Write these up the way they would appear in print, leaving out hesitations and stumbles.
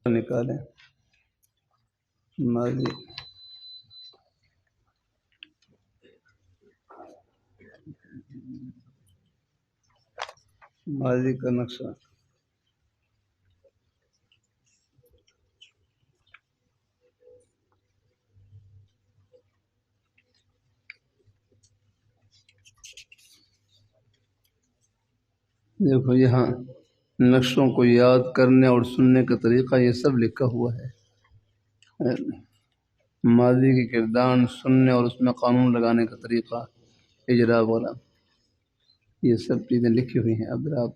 نکالیں ماضی کا نقشہ. دیکھو یہاں نقشوں کو یاد کرنے اور سننے کا طریقہ یہ سب لکھا ہوا ہے. ماضی کی کردار سننے اور اس میں قانون لگانے کا طریقہ اجرا والا یہ سب چیزیں لکھی ہوئی ہیں. اب آپ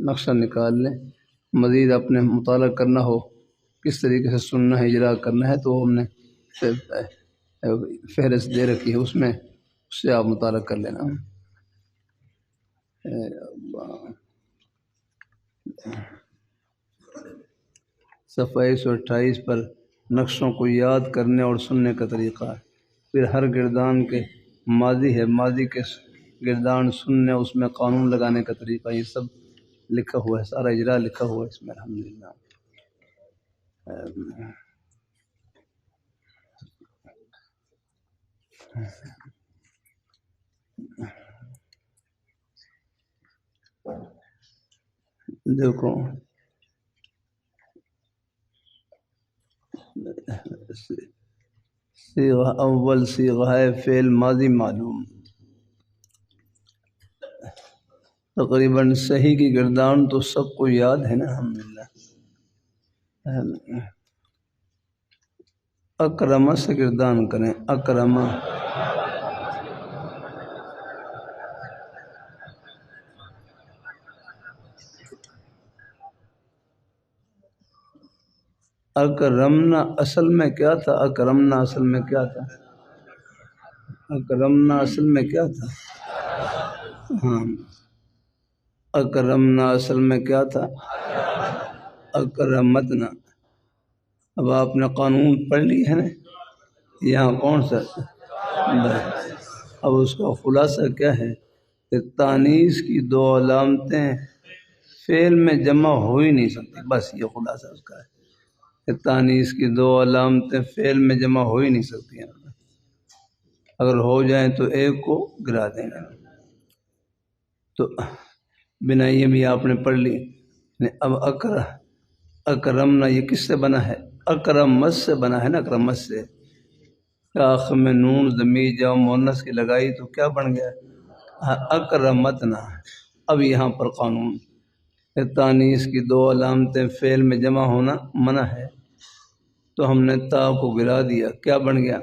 نقشہ نکال لیں. مزید اپنے مطالعہ کرنا ہو کس طریقے سے سننا ہے اجرا کرنا ہے تو ہم نے فہرست دے رکھی ہے، اس میں اس سے آپ مطالعہ کر لینا. صفحہ 128 پر نقشوں کو یاد کرنے اور سننے کا طریقہ. پھر ہر گردان کے ماضی ہے، ماضی کے گردان سننے اس میں قانون لگانے کا طریقہ یہ سب لکھا ہوا ہے. سارا اجرا لکھا ہوا ہے اس میں الحمدللہ. دیکھو صیغہ اول صیغہ ہے فعل ماضی معلوم. تقریباً صحیح کی گردان تو سب کو یاد ہے نا الحمدللہ. اکرمہ سے گردان کریں. اکرمہ اکرمنا اصل میں کیا تھا؟ اکرمنا اصل میں کیا تھا؟ اکرمنا اصل میں کیا تھا؟ ہاں اکرمنا اصل میں کیا تھا؟ اکرمتنا. اب آپ نے قانون پڑھ لی ہے نا، یہاں کون سا؟ اب اس کا خلاصہ کیا ہے کہ تانیث کی دو علامتیں فعل میں جمع ہو ہی نہیں سکتی. بس یہ خلاصہ اس کا ہے کہ تانیث کی دو علامتیں فعل میں جمع ہو ہی نہیں سکتی ہیں. اگر ہو جائیں تو ایک کو گرا دیں گے. تو بنا یہ بھی آپ نے پڑھ لی. اب اکرمنا یہ کس سے بنا ہے؟ اکرمت سے بنا ہے نا. اکرمت سے آخر میں نون ضمیر جمع مؤنث کی لگائی تو کیا بن گیا؟ اکرمتنا. اب یہاں پر قانون تانیث کی دو علامتیں فعل میں جمع ہونا منع ہے تو ہم نے تا کو گرا دیا. کیا بن گیا؟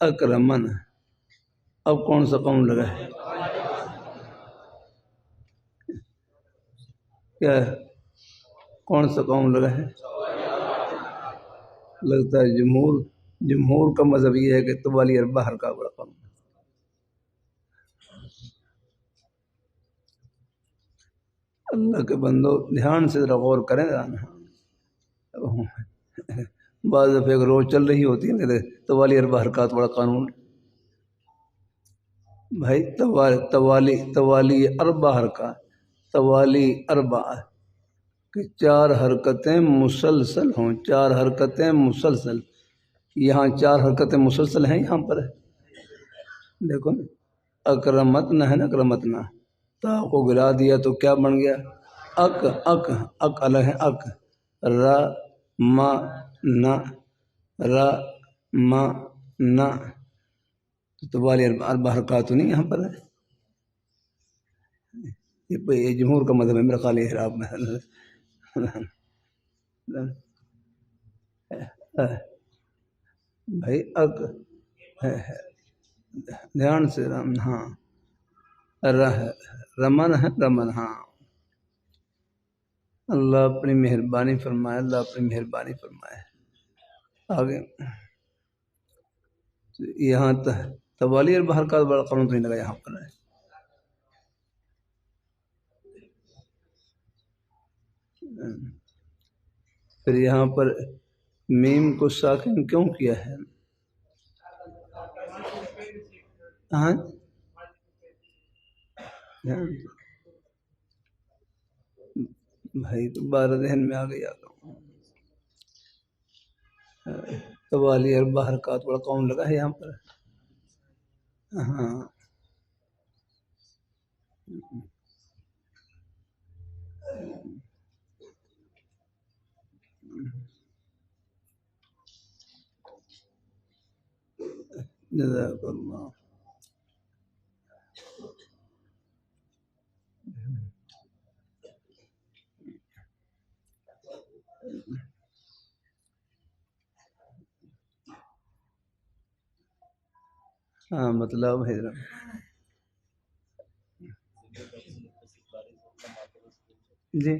اکرمن. اب کون سا قانون لگا ہے؟ کیا ہے؟ کون سا قانون لگا ہے؟ لگتا ہے جمہور کا مذہب یہ ہے کہ طوالی اربع حرکات بڑا قانون. اللہ کے بندو دھیان سے ذرا غور کریں. بعض دفعہ ایک روز چل رہی ہوتی ہے طوالی اربع حرکات بڑا قانون. بھائی توالی اربع حرکات، توالی اربع کہ 4 حرکتیں مسلسل ہوں. 4 حرکتیں مسلسل. یہاں 4 حرکتیں مسلسل ہیں. یہاں پر دیکھو نا اکرمتنا ہے نا. اکرمتنا تا کو گرا دیا تو کیا بن گیا؟ اک الگ ہے. اک را ما نا را ما نا. تو والی اربع حرکات تو نہیں یہاں پر ہے. یہ جمہور کا مذہب ہے میرا خیال ہے. آپ میں بھائی دھیان سے ہاں رمن ہے. رمن ہاں. اللہ اپنی مہربانی فرمائے. اللہ اپنی مہربانی فرمائے. آگے یہاں توالی اربع حرکات بڑا قانون تو نہیں لگا یہاں پر ہے. پھر یہاں پر میم کو ساکن کیوں کیا ہے؟ ہاں بھائی تو بارہ ذہن میں آ گئی توالی اور باہر کا تھوڑا کون لگا ہے یہاں پر. ہاں جزاک اللہ. ہاں مطلب ہے جی.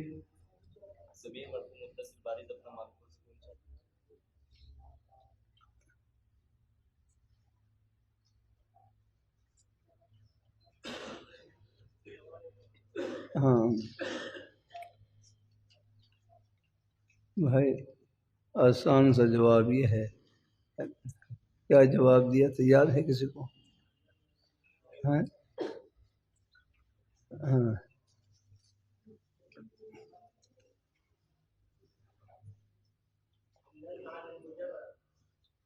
ہاں بھائی آسان سا جواب یہ ہے. کیا جواب دیا تو یاد ہے کسی کو؟ ہاں ہاں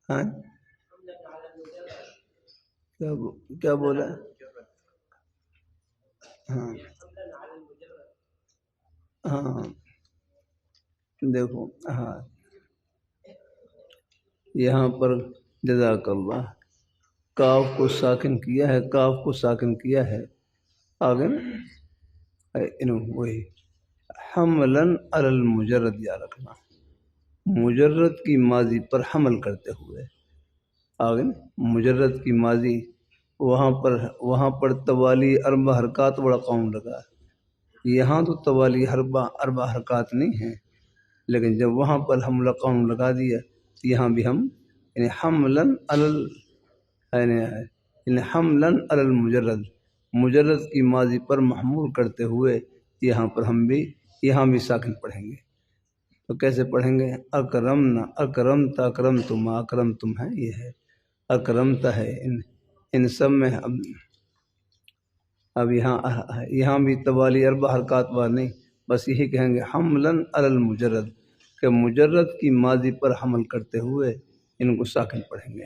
ہاں کیا بولا؟ ہاں ہاں دیکھو ہاں یہاں پر جزاک اللہ کاف کو ساکن کیا ہے، کاف کو ساکن کیا ہے آگے نا وہی حملاً علی المجرد یا رکھنا، مجرد کی ماضی پر حمل کرتے ہوئے. آگے نا مجرد کی ماضی وہاں پر توالی اربع حرکات بڑا قوم لگا ہے. یہاں تو توالی اربع حرکات نہیں ہیں، لیکن جب وہاں پر حملہ قوم لگا دیا یہاں بھی ہم یعنی حملاً یعنی حملاً علی المجرد، مجرد کی ماضی پر محمول کرتے ہوئے یہاں پر ہم بھی یہاں بھی ساکن پڑھیں گے. تو کیسے پڑھیں گے؟ اکرمنا، اکرمتا، اکرمتم، اکرمتم ہے یہ ہے، اکرمتا ہے ان سب میں. اب یہاں بھی توالی اربع حرکات بار نہیں، بس یہی کہیں گے حملاً علی المجرد کہ مجرد کی ماضی پر حمل کرتے ہوئے ان کو ساکن پڑھیں گے.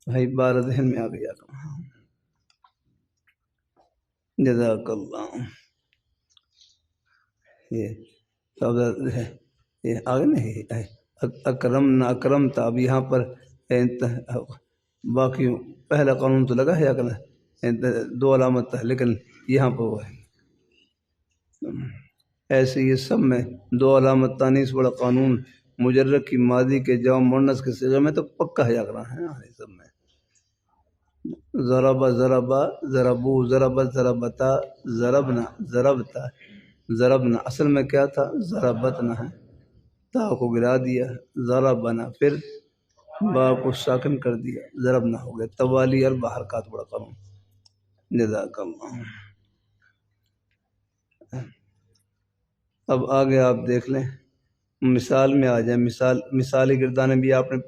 بھائی بارہ ذہن میں آ گیا. جزاک اللہ. یہ یہ آگے نہیں اکرمنا، اکرمتا. اب یہاں پر باقی پہلا قانون تو لگا ہے دو علامت ہے، لیکن یہاں پر وہ ہے ایسے یہ سب میں دو علامت تانیث بڑا قانون مجرد کی ماضی کے جواب مؤنث کے صیغے میں تو پکا ہے اگر ہے یہ سب میں. ضرب ضربا، ضربو ضربت، ضربتا، ضربنا ضربتا، ضربنا اصل میں کیا تھا؟ ضربتنا ہے، تا کو گرا دیا، ضربنا پھر با کو ساکن کر دیا، ضربنا ہو گیا. توالی اربع حرکات بڑا قانون. جزاک اللہ. اب آگے آپ دیکھ لیں، مثال میں آ جائیں. مثالی گردانے بھی آپ نے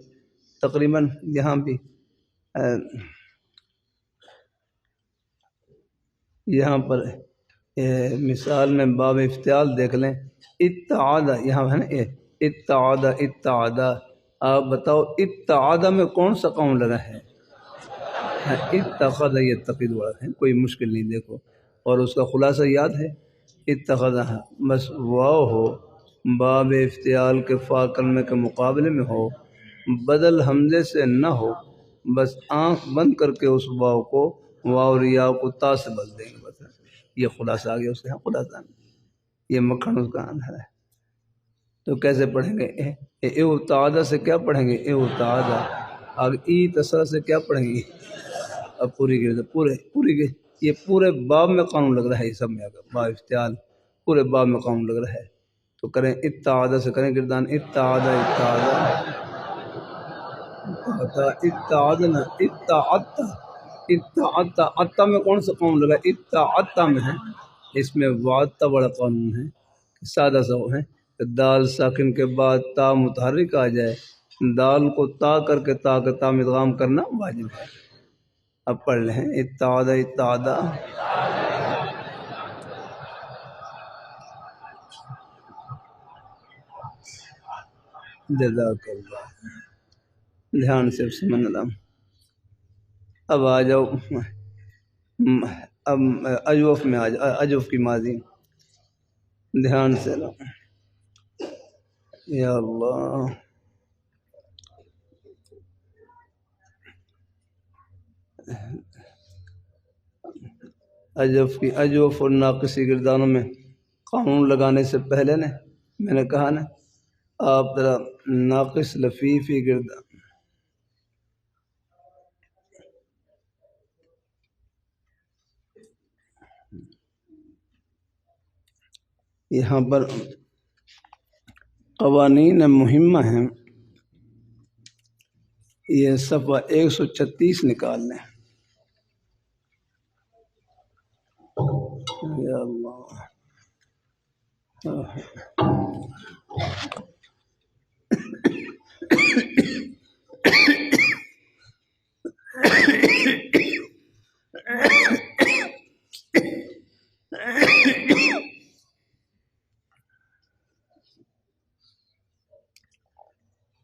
تقریباً یہاں بھی یہاں پر مثال میں باب افتعال دیکھ لیں. اتعادہ یہاں ہے نا اتعادہ، اتعادہ. آپ بتاؤ اتعادہ میں کون سا قوم لگا ہے؟ اتخذ یتخذ والا ہے، کوئی مشکل نہیں. دیکھو اور اس کا خلاصہ یاد ہے. اتخذہ بس واو ہو باب افتعال کے فا کلمے کے مقابلے میں ہو، بدل حمزے سے نہ ہو، بس آنکھ بند کر کے اس واو کو واو ریا کو تا سے بدل دیں گے. بس یہ خلاصہ آ گیا اس کے. ہاں خلاصہ یہ مکھن اس کا ہے. تو کیسے پڑھیں گے؟ اے سے کیا پڑھیں گے؟ اے اور ای تسرا سے کیا پڑھیں گے؟ اب پوری یہ پورے باب میں قانون لگ رہا ہے. یہ سب میں اگر باب افتعال پورے باب میں قانون لگ رہا ہے تو کریں اتعادہ سے کریں گردان. اتعادہ اتعادہ اتعادنا اتعادتا، اتعادتا عطا میں کون سا قانون لگا؟ اتعادتا میں ہے. اس میں وعدتا بڑا قانون ہے، سادہ سا ہے کہ دال ساکن کے بعد تا متحرک آ جائے، دال کو تا کر کے تا کا تا میں ادغام کرنا واجب ہے. اب پڑھ لیں اتعادہ اتعادہ. جزاک اللہ، دھیان سے سمجھ لو۔ اب آ جاؤ، اب اجوف میں آ جاؤ، اجوف کی ماضی دھیان سے لو۔ یا اللہ، اجوف اور ناقصی کرداروں میں قانون لگانے سے پہلے نے میں نے کہا نا، آپ ذرا ناقص لفیفی کردار یہاں پر قوانین مہمہ ہیں، یہ صفحہ 136 نکال لیں۔ یا اللہ،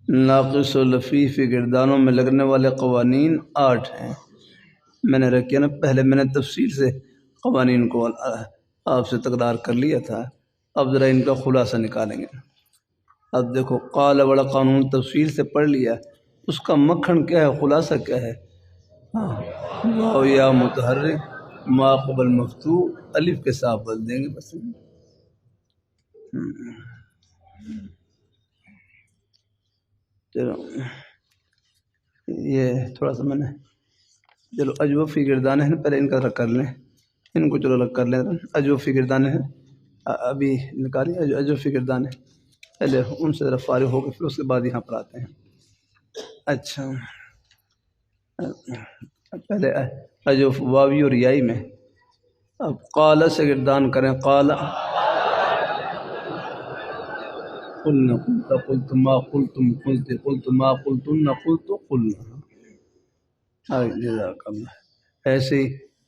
ناقص و لفیف کرداروں میں لگنے والے قوانین 8 ہیں۔ میں نے رکھے نا، پہلے میں نے تفصیل سے قوانین کو آپ سے تکرار کر لیا تھا، اب ذرا ان کا خلاصہ نکالیں گے۔ اب دیکھو، قال بڑا قانون تفصیل سے پڑھ لیا، اس کا مکھن کیا ہے، خلاصہ کیا ہے؟ واو یا متحرک ما قبل مفتوح الف کے ساتھ بدل دیں گے بس۔ چلو یہ تھوڑا سا میں نے، چلو اجوفی گردانے ہیں، پہلے ان کا رکھ کر لیں، ان کو چلو الگ کر لیں۔ اجوفی گردانے ہیں ابھی نکالیے، اجوفی گردانے پہلے ان سے ذرا فارغ ہو کے پھر اس کے بعد یہاں پر آتے ہیں۔ اچھا، پہلے اجوف واوی اور یائی میں، اب قال سے گردان کریں، قال قلنا قلت قلت ما قلتم قلت قلت ما قلتن قلت قلنا۔ جزاک اللہ۔ ایسے ہی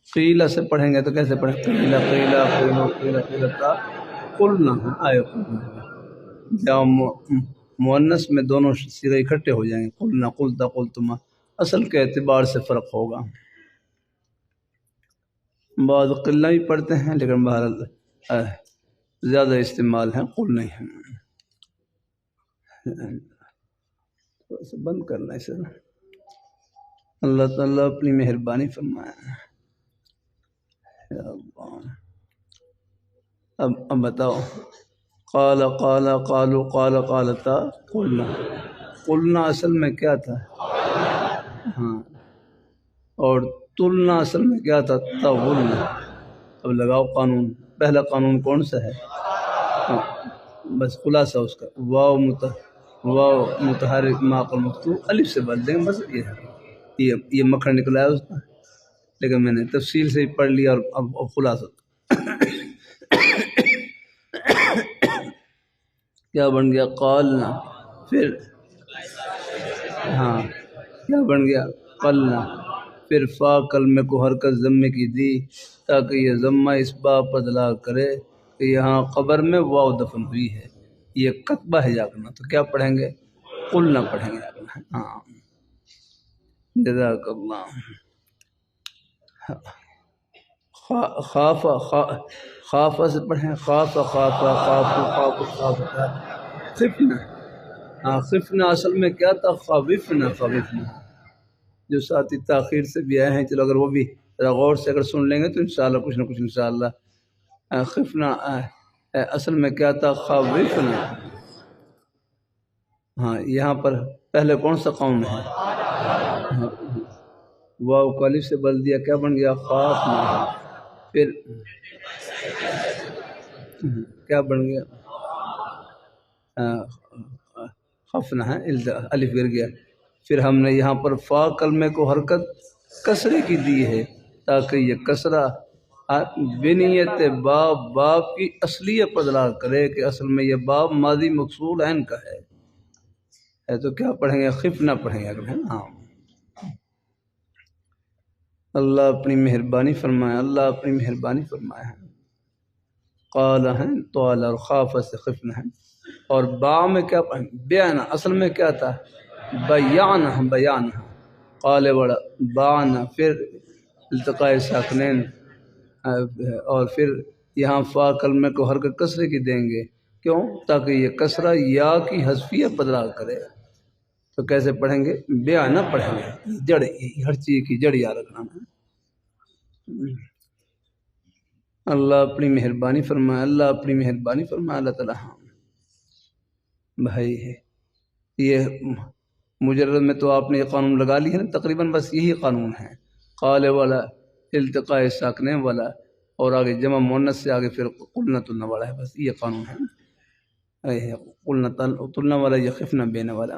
قیلہ سے پڑھیں گے تو کیسے پڑھیں؟ قیلہ قیلہ قیلہ قیلہ قیلتا قلنا، آئے قلنا، جب مؤنث میں دونوں صیغے اکٹھے ہو جائیں گے، قلنا قلت قلتما، اصل کے اعتبار سے فرق ہوگا۔ بعض قلہ بھی پڑھتے ہیں لیکن بہرحال زیادہ استعمال ہے قل نہیں ہے۔ تھوڑا سا بند کرنا ہے اسے، اللہ تعالیٰ اپنی مہربانی فرمائے۔ اب بتاؤ، قال قال قالوا قال قالتا قلنا، قلنا اصل میں کیا تھا؟ ہاں، اور تلنا اصل میں کیا تھا؟ تغلنا۔ اب لگاؤ قانون، پہلا قانون کون سا ہے؟ بس خلاصہ اس کا واو متحرک ما قبل مفتوح الف سے بدل دیں گے، بس یہ مکھن نکلا ہے اس کا، لیکن میں نے تفصیل سے ہی پڑھ لیا اور اب خلاصہ کیا بن گیا؟ قالنا، پھر ہاں کیا بن گیا؟ قلنا، پھر فا کلمے کو حرکت ضمے کی دی تاکہ یہ ضمہ اس باب پر دلالت کرے کہ یہاں قبر میں واو دفن ہوئی ہے، یہ کتبہ ہے جاگنا، تو کیا پڑھیں گے؟ قلنا پڑھیں گے۔ ہاں جزاک اللہ۔ خافہ سے پڑھیں، خافہ خافہ خافہ خافہ خافہ خفنا۔ ہاں خفنا اصل میں کیا تھا؟ خوفنا، خوفنا، جو ساتھی تاخیر سے بھی آئے ہیں، چلو اگر وہ بھی ذرا غور سے اگر سن لیں گے تو انشاءاللہ کچھ نہ کچھ انشاءاللہ۔ خفنا اصل میں کیا تھا؟ خوفنا۔ ہاں یہاں پر پہلے کون سا قوم ہے؟ واو کو الف سے بدل دیا، کیا بن گیا؟ خافنا۔ پھر کیا بن گیا؟ خفنا ہے، الف گر گیا۔ پھر ہم نے یہاں پر فا کلمے کو حرکت کسرے کی دی ہے تاکہ یہ کسرہ بنیت باب کی اصلیت پر دلالت کرے کہ اصل میں یہ باب ماضی مقصور عین کا ہے، تو کیا پڑھیں گے؟ خفنا پڑھیں گے اگر ہے نا۔ اللہ اپنی مہربانی فرمائے، اللہ اپنی مہربانی فرمائے۔ قال ہیں طال اور خاف سے خفنا ہے، اور با میں کیا بیانا اصل میں کیا تھا بیان قال بڑا بانا پھر التقاء ساکنین اور پھر یہاں فا کلمے کو حرکت کسرے کی دیں گے کیوں تاکہ یہ کسرہ یا کی حذفیہ بدلا کرے تو کیسے پڑھیں گے بیا نہ پڑھیں گے جڑ ہر چیز کی جڑ یاد رکھنا ہے اللہ اپنی مہربانی فرمائے اللہ اپنی مہربانی فرمائے اللہ تعالیٰ ہاں بھائی ہے یہ مجرد میں تو آپ نے یہ قانون لگا لی ہے نا تقریباً بس یہی قانون ہے قال والا التقاء ساکنے والا اور آگے جمع مونث سے آگے پھر قلنا تلنا والا ہے بس یہ قانون ہے قلنا تلنا والا یہ خفنا بینا والا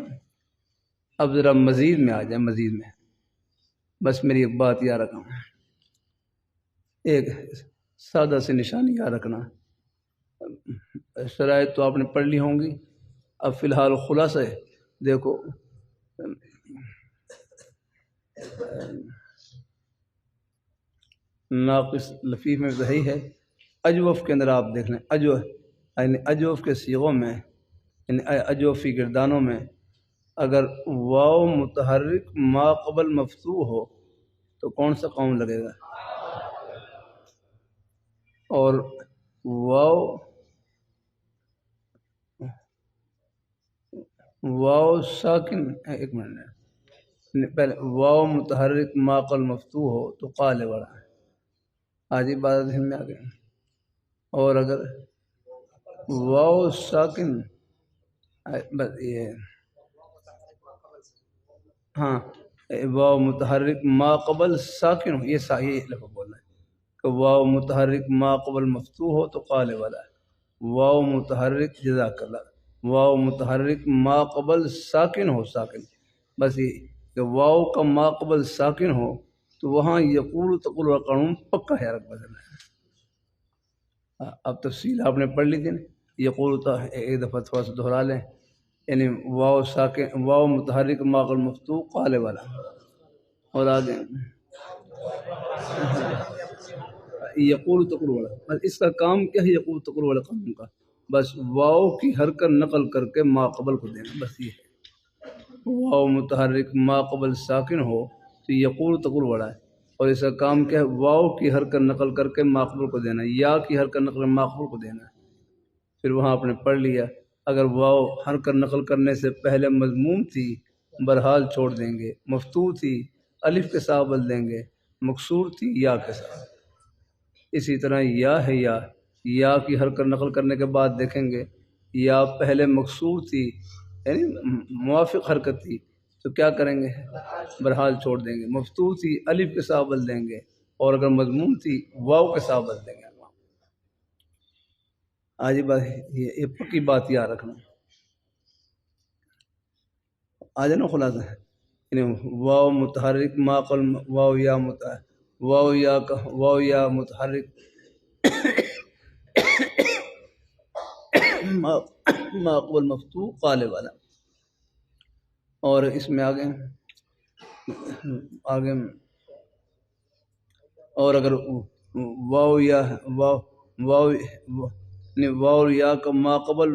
اب ذرا مزید میں آ جائے مزید میں بس میری ایک بات یاد رکھنا ایک سادہ سے نشانی یاد رکھنا شرائط تو آپ نے پڑھ لی ہوں گی اب فی الحال خلاصہ ہے دیکھو ناقص لفیف میں صحیح ہے اجوف کے اندر آپ دیکھ لیں یعنی اجوف کے صیغوں میں یعنی اجوفی گردانوں میں اگر واو متحرک ما قبل مفتوح ہو تو کون سا قوم لگے گا اور واو ساکن ایک منٹ پہلے واو متحرک ما قبل مفتوح ہو تو قال بڑا ہے آج ہی بات ذہن میں آ گئی اور اگر واو ساکن بس یہ ہاں واو متحرک ما قبل ساکن ہو یہ صحیح لفظ بولنا ہے کہ واو متحرک ما قبل مفتوح ہو تو قال والا ہے واو متحرک جزاک اللہ واو متحرک ما قبل ساکن ہو ساکن بس یہ کہ واو کا ما قبل ساکن ہو تو وہاں یقول تقول کا قانون پکا ہے رکھ بدلنا ہے اب تفصیل آپ نے پڑھ لی تھی نا یقول ایک دفعہ تھوڑا سا دہرا لیں یعنی واو ساکن واو متحرک ما قبل مفتوح قال والا اور آگے یقول تقول والا بس اس کا کام کیا ہے یقول تقول والا قانون کا بس واو کی حرکت نقل کر کے ما قبل کو دینا بس یہ ہے واو متحرک ما قبل ساکن ہو تو یقول تقول والا ہے اور اس کا کام کیا ہے واو کی حرکت نقل کر کے ما قبل کو دینا یا کی حرکت نقل کر ما قبل کو دینا پھر وہاں آپ نے پڑھ لیا اگر واو حرکت نقل کرنے سے پہلے مضموم تھی برحال چھوڑ دیں گے مفتوح تھی الف کے ساتھ بدل دیں گے مکسور تھی یا کے ساتھ اسی طرح یا ہے یا کی حرکت نقل کرنے کے بعد دیکھیں گے یا پہلے مکسور تھی یعنی موافق حرکت تھی تو کیا کریں گے برحال چھوڑ دیں گے مفتوح تھی الف کے ساتھ بدل دیں گے اور اگر مضموم تھی واو کے ساتھ بدل دیں گے آج بات یہ پکی بات یاد رکھنا آ جانا خلاصہ ہے یعنی واو متحرک ما قبل واو یا متحرک ما قبل مفتوح قال والا اور اس میں آگے اور اگر واو یا کا ما قبل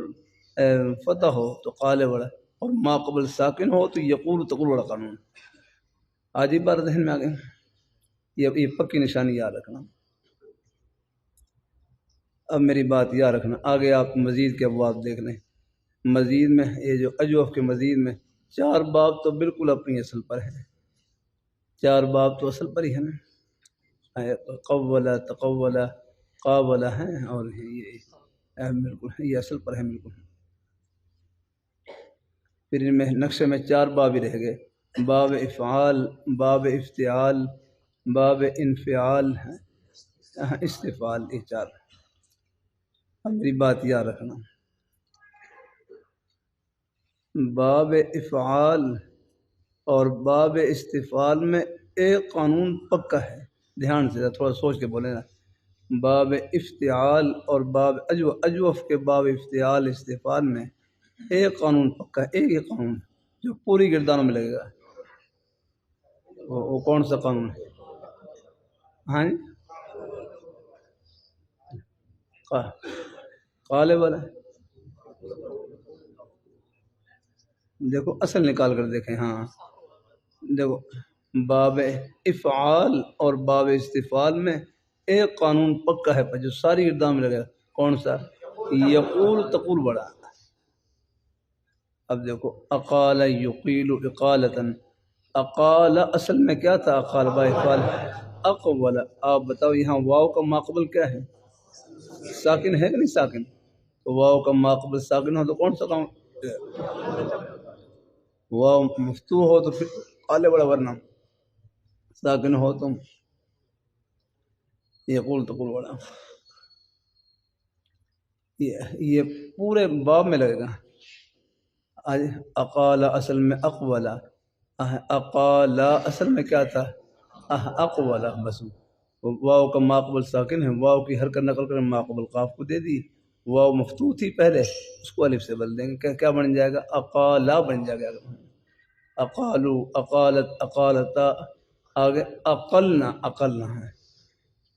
فتح ہو تو قال بڑا اور ما قبل ساکن ہو تو یقول تقول بڑا قانون آج ہی بار ذہن میں آ گئے یہ پکی نشانی یاد رکھنا اب میری بات یاد رکھنا آگے آپ مزید کے ابواب دیکھ لیں مزید میں یہ جو اجوف کے مزید میں 4 باب تو بالکل اپنی اصل پر ہے 4 باب تو اصل پر ہی ہے نا قولا تقولا قابلا ہیں اور یہ بالکل یہ اصل پر ہے بالکل پھر ان میں نقشے میں 4 باب ہی رہ گئے باب افعال باب افتعال باب انفعال استفعال یہ 4 اب میری بات یاد رکھنا باب افعال اور باب استفعال میں ایک قانون پکا ہے دھیان سے تھوڑا سوچ کے بولیں نا باب افتعال اور باب اجوف کے باب افتعال استفعال میں ایک قانون پکا ہے ایک ہی قانون جو پوری گردانوں میں لگے گا وہ کون سا قانون ہے ہاں قال والا دیکھو اصل نکال کر دیکھیں. ہاں دیکھو باب افعال اور باب استفعال میں ایک قانون پکا ہے جو ساری اردام میں لگے گا. کون سا؟ یقول تقول بڑا. اب دیکھو اقال یقیل اقالتن. اقال اصل میں کیا تھا؟ اقال با افعال اقول. آپ بتاؤ یہاں واو کا ماقبل کیا ہے؟ ساکن ہے کہ نہیں ساکن؟ تو واو کا ماقبل ساکن ہو تو کون سا کام؟ واو مفتوح ہو تو پھر قال بڑا، ورنہ ساکن ہو تم یقول تقول بڑا. یہ پورے باب میں لگے گا. اقال اصل میں اقولا. اقال اصل میں کیا تھا؟ اقولا. بس واو کا ماقبل ساکن ہے، واو کی حرکت نقل کر ماقبل قاف کو دے دی. واو مفتوح تھی پہلے، اس کو الف سے بدل دیں گے. کیا بن جائے گا؟ اقالا بن جائے گا. اقالو اقالت اقالتا. آگے اقلنا اقلنا ہے.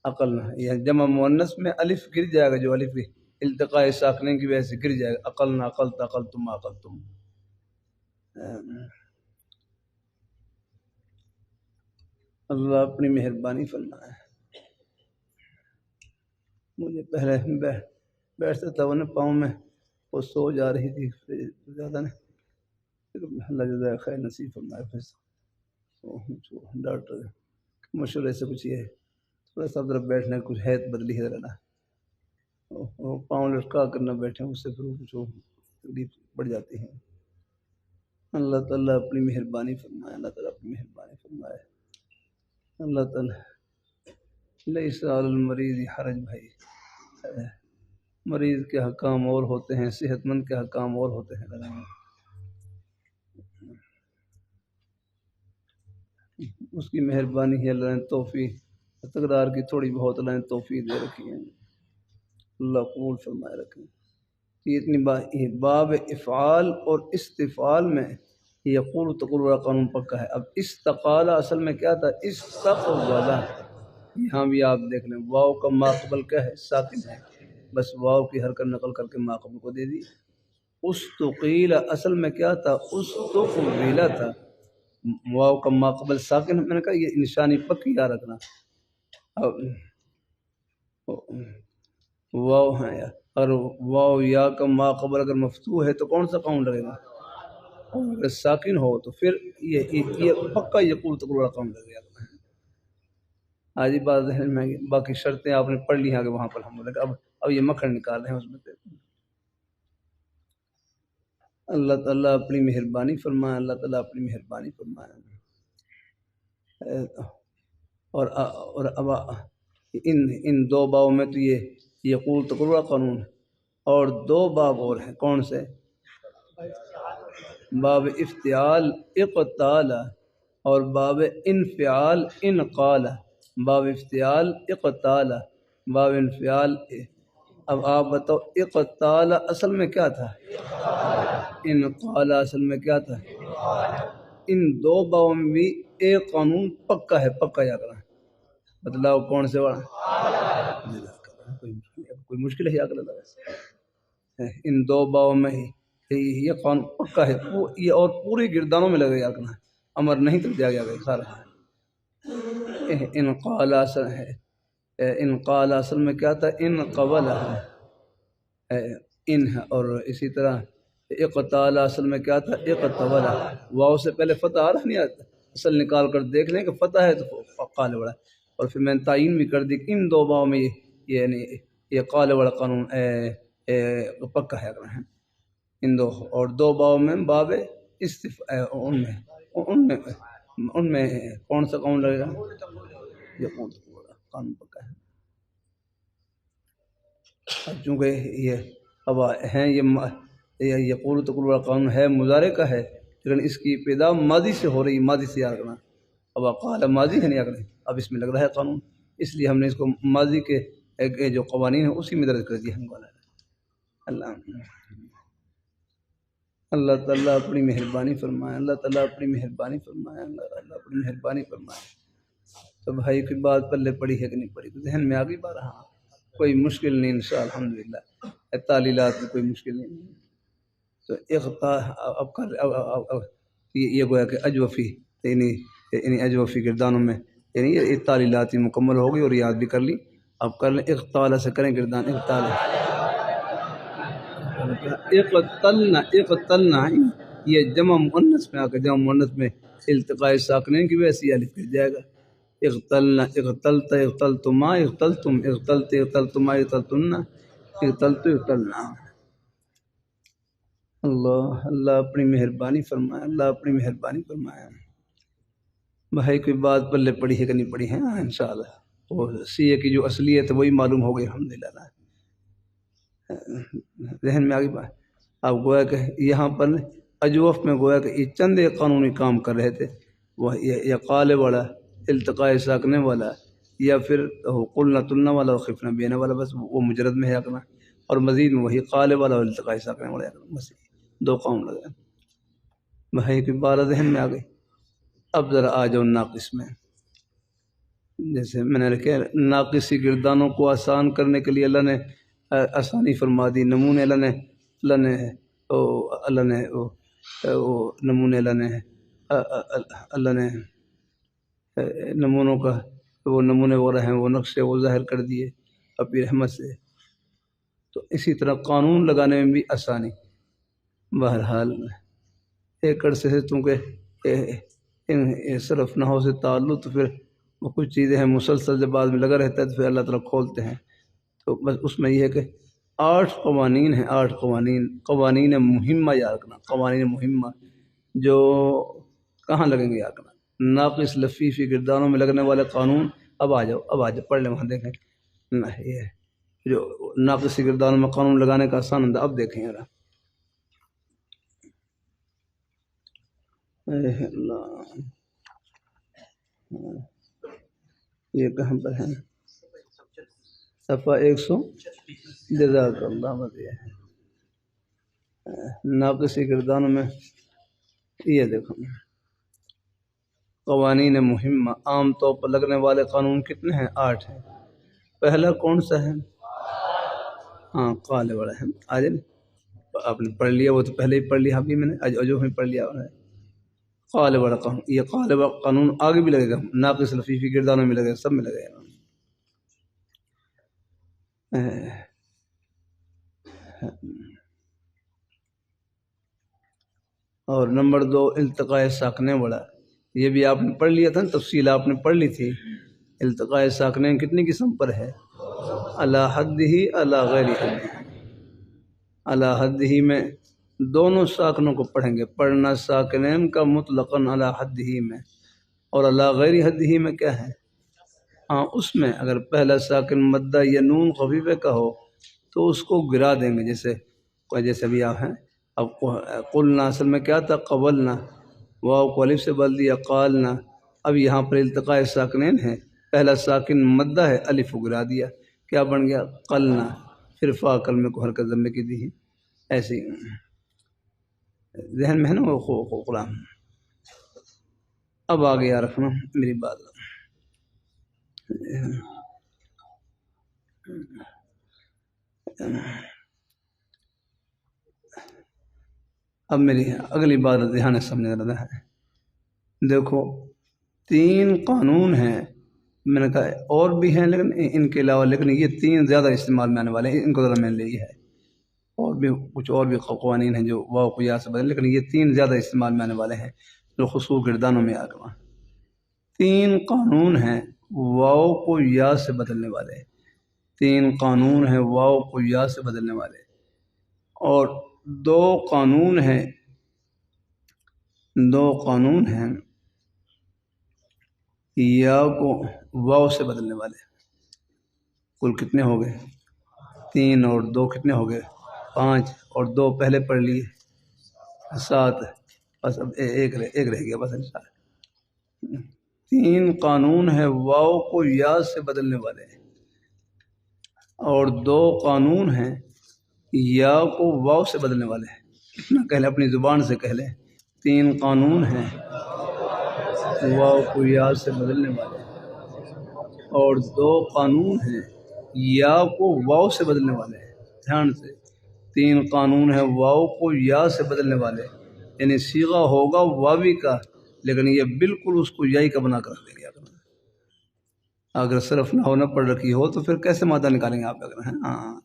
عقلنا یہ جمع مؤنث میں الف گر جائے گا، جو الف التقاء ساکنین کی وجہ سے گر جائے گا. عقلنا عقلت عقلتم عقلتم. اللہ اپنی مہربانی فرمائے. مجھے پہلے بیٹھتا تھا وہ پاؤں میں وہ سو جا رہی تھی، زیادہ نہیں. اللہ جزائے خیر نصیب فرمائے. پھر ڈاکٹر مشورے سے کچھ یہ تھوڑا سا ذرا بیٹھنے کچھ حیت بدلی ہے ذرا نا، پاؤں لٹکا کر نہ بیٹھیں، اس سے پھر کچھ تکلیف بڑھ جاتی ہے. اللہ تعالیٰ اپنی مہربانی فرمائے. اللہ تعالیٰ اپنی مہربانی فرمائے. اللہ تعالیٰ لیس علی المریض حرج. بھائی مریض کے حکام اور ہوتے ہیں، صحت مند کے حکام اور ہوتے ہیں. اس کی مہربانی ہے. اللہ نے توفیق تکرار کی تھوڑی بہت اللہ نے توفیق دے رکھی ہے. اللہ قبول فرمائے رکھیں. یہ اتنی باب افعال اور استفعال میں یقول تقول والا قانون پکا ہے. اب استقال اصل میں کیا تھا؟ استقبلا. یہاں بھی آپ دیکھ لیں واو کا ماقبل کیا ہے؟ ساکن ہے. بس واو کی حرکت نقل کر کے ماقبل کو دے دی. استقیل اصل میں کیا تھا؟ استقبیلا تھا. واو کا ماقبل ساکن. میں نے کہا یہ نشانی پکی یاد رکھنا. واو ہے یا اور واو یا کا ماقبل اگر مفتوح ہے تو کون سا قانون لگے گا؟ اگر ساکن ہو تو پھر یہ پکا یقول تقول والا قانون لگے گا. آج ہی بات ذہن میں. باقی شرطیں آپ نے پڑھ لی ہیں آگے وہاں پر ہم لوگ اب یہ مکھن نکال رہے ہیں اس میں. اللہ تعالیٰ اپنی مہربانی فرمائے. اللہ تعالیٰ اپنی مہربانی فرمائے. اور اب ان دو بابوں میں تو یہ یقول تقول والا قانون ہے. اور دو باب اور ہیں. کون سے؟ باب افتعال اقتال اور باب انفعال انقال. باب افتعال اقتال، باب انفعال. اب آپ بتاؤ اقتال اصل میں کیا تھا؟ انقال اصل میں کیا تھا؟ ان دو بابوں میں بھی ایک قانون پکا ہے. پکا یاد رہا. بتلاؤ کون سے والا؟ کوئی مشکل ہے یاد رہا. ان دو بابوں میں ہی یہ قانون پکا ہے. یہ اور پوری گردانوں میں لگے یاد رہنا. امر نہیں تو جا گیا سارا. انقال اصل ہے. انقال اصل میں کیا تھا؟ ان قبل ہے ان ہے. اور اسی طرح اقتال اصل میں کیا تھا؟ اقتول. واو سے پہلے فتح آ رہا نہیں آتا. اصل نکال کر دیکھ لیں کہ فتح ہے تو قال بڑا. اور پھر میں نے تعین بھی کر دی کہ ان دو باؤں میں یعنی یہ قال بڑا قانون پکا ہے. ان دو اور دو باؤں میں باب ان میں کون سا قانون لگے گا؟ یہ قانون پکا ہے. چونکہ یہ اب ہیں یہ یقول تقول والا قانون ہے مضارع کا ہے، لیکن اس کی ابتدا ماضی سے ہو رہی ہے. ماضی سے یاد کرنا. اب قال ماضی ہے نہیں کریں. اب اس میں لگ رہا ہے قانون، اس لیے ہم نے اس کو ماضی کے جو قوانین ہیں اسی میں درج کر دیا ہم کو. اللہ تعالیٰ اپنی مہربانی فرمائے. اللہ تعالیٰ اپنی مہربانی فرمائے. اللہ تعالیٰ اپنی مہربانی فرمائے. تو بھائی کی بات پلے پڑی ہے کہ نہیں پڑی؟ ذہن میں آ گئی بات. ہاں کوئی مشکل نہیں انشاءاللہ الحمدللہ. تعلیلات میں کوئی مشکل نہیں. تو اب کر یہ گویا کہ اجوفی یعنی اجوفی گردانوں میں یعنی یہ تعلیلاتی مکمل ہو گئی اور یاد بھی کر لی. اب کر لیں اقتال سے کریں گردان اقتال. اقتلنا یہ جمع مؤنث میں آ کر جمع مؤنث میں التقاء ساکنین کی وجہ سے یہ الف گر جائے گا. اقتلنا اقتلت اقتلتما اقتلتم اقتلت اقتلتما اقتلتن اقتلت اقتلنا. اللہ اپنی مہربانی فرمائے. اللہ اپنی مہربانی فرمائے. بھائی کوئی بات پلے پڑی ہے کہ نہیں پڑی ہے؟ ہاں انشاءاللہ وہ سی اے کی جو اصلیت ہے وہی معلوم ہو گئی الحمدللہ. ذہن میں آگئی بات. اب گویا کہ یہاں پر اجوف میں گویا کہ یہ چند ایک قانونی کام کر رہے تھے. وہ یا قالب والا التقاء ساکنے والا یا پھر قلنا تلنا والا اور خفنا بینا والا، بس وہ مجرد میں ہے اکنا. اور مزید میں وہی قالب والا اور التقاء ساکنے والا اکنا، بس دو قوم لگے. بھائی کی بارہ ذہن میں آ گئی. اب ذرا آ جاؤ ناقص میں. جیسے میں نے رکھے ناقصی گردانوں کو آسان کرنے کے لیے اللہ نے آسانی فرما دی. نمونے اللہ نے نمونے اللہ نے نمونوں کا وہ نمونے وغیرہ ہیں وہ نقشے وہ ظاہر کر دیے اپنی رحمت سے. تو اسی طرح قانون لگانے میں بھی آسانی. بہرحال ایک عرصے سے چونکہ صرف نحو سے تعلق، تو پھر وہ کچھ چیزیں ہیں مسلسل جب بعد میں لگا رہتا ہے تو پھر اللہ تعالیٰ کھولتے ہیں. تو بس اس میں یہ ہے کہ 8 قوانین ہیں. 8 قوانین مہمہ یاد رکھنا. قوانین مہمہ جو کہاں لگیں گے یاد رکھنا. ناقص لفیفی گردانوں میں لگنے والے قانون. اب آ جاؤ پڑھ لیں وہاں دیکھیں. یہ جو ناقصی گردانوں میں قانون لگانے کا آسان انداز اب دیکھیں ذرا. اللہ یہ کہاں پر ہے؟ صفحہ 100. جزاک اللہ مزید ہے. ناقصی گردانوں میں یہ دیکھو قوانین مہمہ عام طور پر لگنے والے قانون کتنے ہیں؟ 8 ہیں. پہلا کون سا ہے؟ ہاں قالب والا ہے. آج آپ نے پڑھ لیا، وہ تو پہلے ہی پڑھ لیا ابھی میں نے جو پڑھ لیا ہے قالب والا قانون. یہ قالب قانون آگے بھی لگے گا. ناقص لفیفی گردانوں میں لگے گا، سب میں لگے گا. اور نمبر 2 التقاء ساکنے والا. یہ بھی آپ نے پڑھ لیا تھا، تفصیل آپ نے پڑھ لی تھی. التقاء ساکنے کتنی قسم پر ہے؟ علی حد ہی علی غیر حد. علی حد ہی میں دونوں ساکنوں کو پڑھیں گے. پڑھنا ساکنین کا مطلقاً علی حد ہی میں، اور علی غیر حد ہی میں کیا ہے؟ ہاں اس میں اگر پہلا ساکن مدہ یا نون خفیفہ کا ہو تو اس کو گرا دیں گے. جیسے ابھی آپ ہیں. اب قلنا اصل میں کیا تھا؟ قبلنا. واو کو الف سے بدل دیا قالنا. اب یہاں پر التقاء ساکنین ہے. پہلا ساکن مدہ ہے، الف کو گرا دیا، کیا بن گیا؟ قلنا. پھر فا کلمے کو حرکت ضمے کی دی. ایسے ذہن میں ہے نا وہ قرآن. اب آگے یاد رکھنا میری بات. اب میری اگلی بات دھیان سے سمجھنے لگا ہے. دیکھو 3 قانون ہیں. میں نے کہا اور بھی ہیں لیکن ان کے علاوہ، لیکن یہ 3 زیادہ استعمال میں آنے والے ہیں. ان کو ذرا میں نے لی ہے. اور بھی کچھ اور بھی قوانین ہیں جو واو کو یا سے بدلے، لیکن یہ 3 زیادہ استعمال میں آنے والے ہیں جو خصوص گردانوں میں آ گئے. 3 قانون ہیں واو کو یا سے بدلنے والے. 3 قانون ہیں واو کو یا سے بدلنے والے. اور 2 قانون ہیں یا کو واو سے بدلنے والے. کل کتنے ہو گئے؟ 3 اور 2 کتنے ہو گئے؟ 5. اور 2 پہلے پڑھ لیے 7. بس اب ایک رہ گیا بس انشاءاللہ. 3 قانون ہیں واو کو یا سے بدلنے والے، اور 2 قانون ہیں یا کو واو سے بدلنے والے. اتنا کہہ لیں، اپنی زبان سے کہہ لیں. 3 قانون ہیں واو کو یا سے بدلنے والے، اور 2 قانون ہیں یا کو واو سے بدلنے والے ہیں. دھیان سے تین قانون ہے واو کو یا سے بدلنے والے، یعنی صیغہ ہوگا واوی کا لیکن یہ بالکل اس کو یائی کا بنا کر رکھ دیں گے۔ اگر صرف نحو نہ پڑھ رکھی ہو تو پھر کیسے مادہ نکالیں گے آپ؟ اگر ہیں ہاں،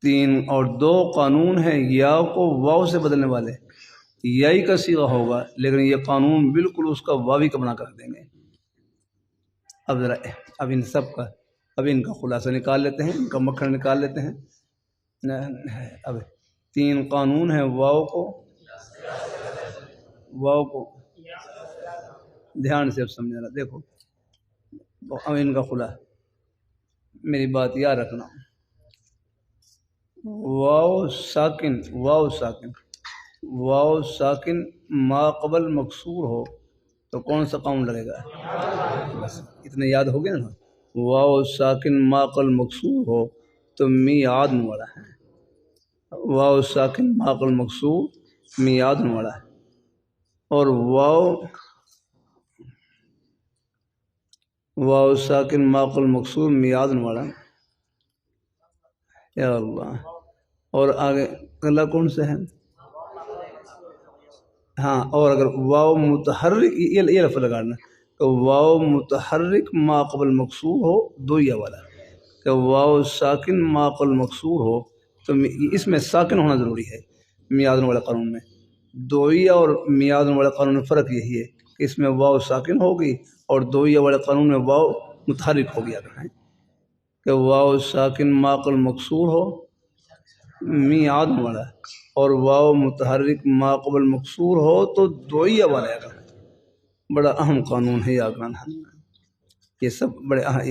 تین اور دو قانون ہیں یا کو واو سے بدلنے والے، یائی کا صیغہ ہوگا لیکن یہ قانون بالکل اس کا واوی کا بنا کر رکھ دیں گے۔ اب ذرا اب ان سب کا اب ان کا خلاصہ نکال لیتے ہیں، ان کا مکھن نکال لیتے ہیں۔ اب تین قانون ہیں واو کو دھیان سے اب سمجھنا، دیکھو اب ان کا خلاصہ، میری بات یاد رکھنا، واو ساکن ما قبل مکسور ہو تو کون سا قانون لگے گا؟ بس اتنے یاد ہو گیا نا، واو ساکن ما قبل مکسور ہو تو میعاد والا ہے، واو ساکن ما قبل مکسور میعاد والا ہے، اور واو ساکن ما قبل مکسور میعاد والا، یا اللہ۔ اور آگے اگلا کون سے ہے؟ ہاں، اور اگر واو متحرک، یہ لفظ لگانا کہ واو متحرک ما قبل مکسور ہو، دو یا والا کہ واو ساکن ما قبل مکسور ہو تو اس میں ساکن ہونا ضروری ہے۔ میعاد والے قانون میں دوئیا اور میعاد والے قانون میں فرق یہی ہے کہ اس میں واو ساکن ہوگی اور دوئیا والے قانون میں واو متحرک ہو گیا کہ واو ساکن ما قبل مکسور ہو میعاد والا، اور واو متحرک ما قبل مکسور ہو تو دوئیا والا ہے۔ بڑا اہم قانون ہے یہ سب بڑے اہم۔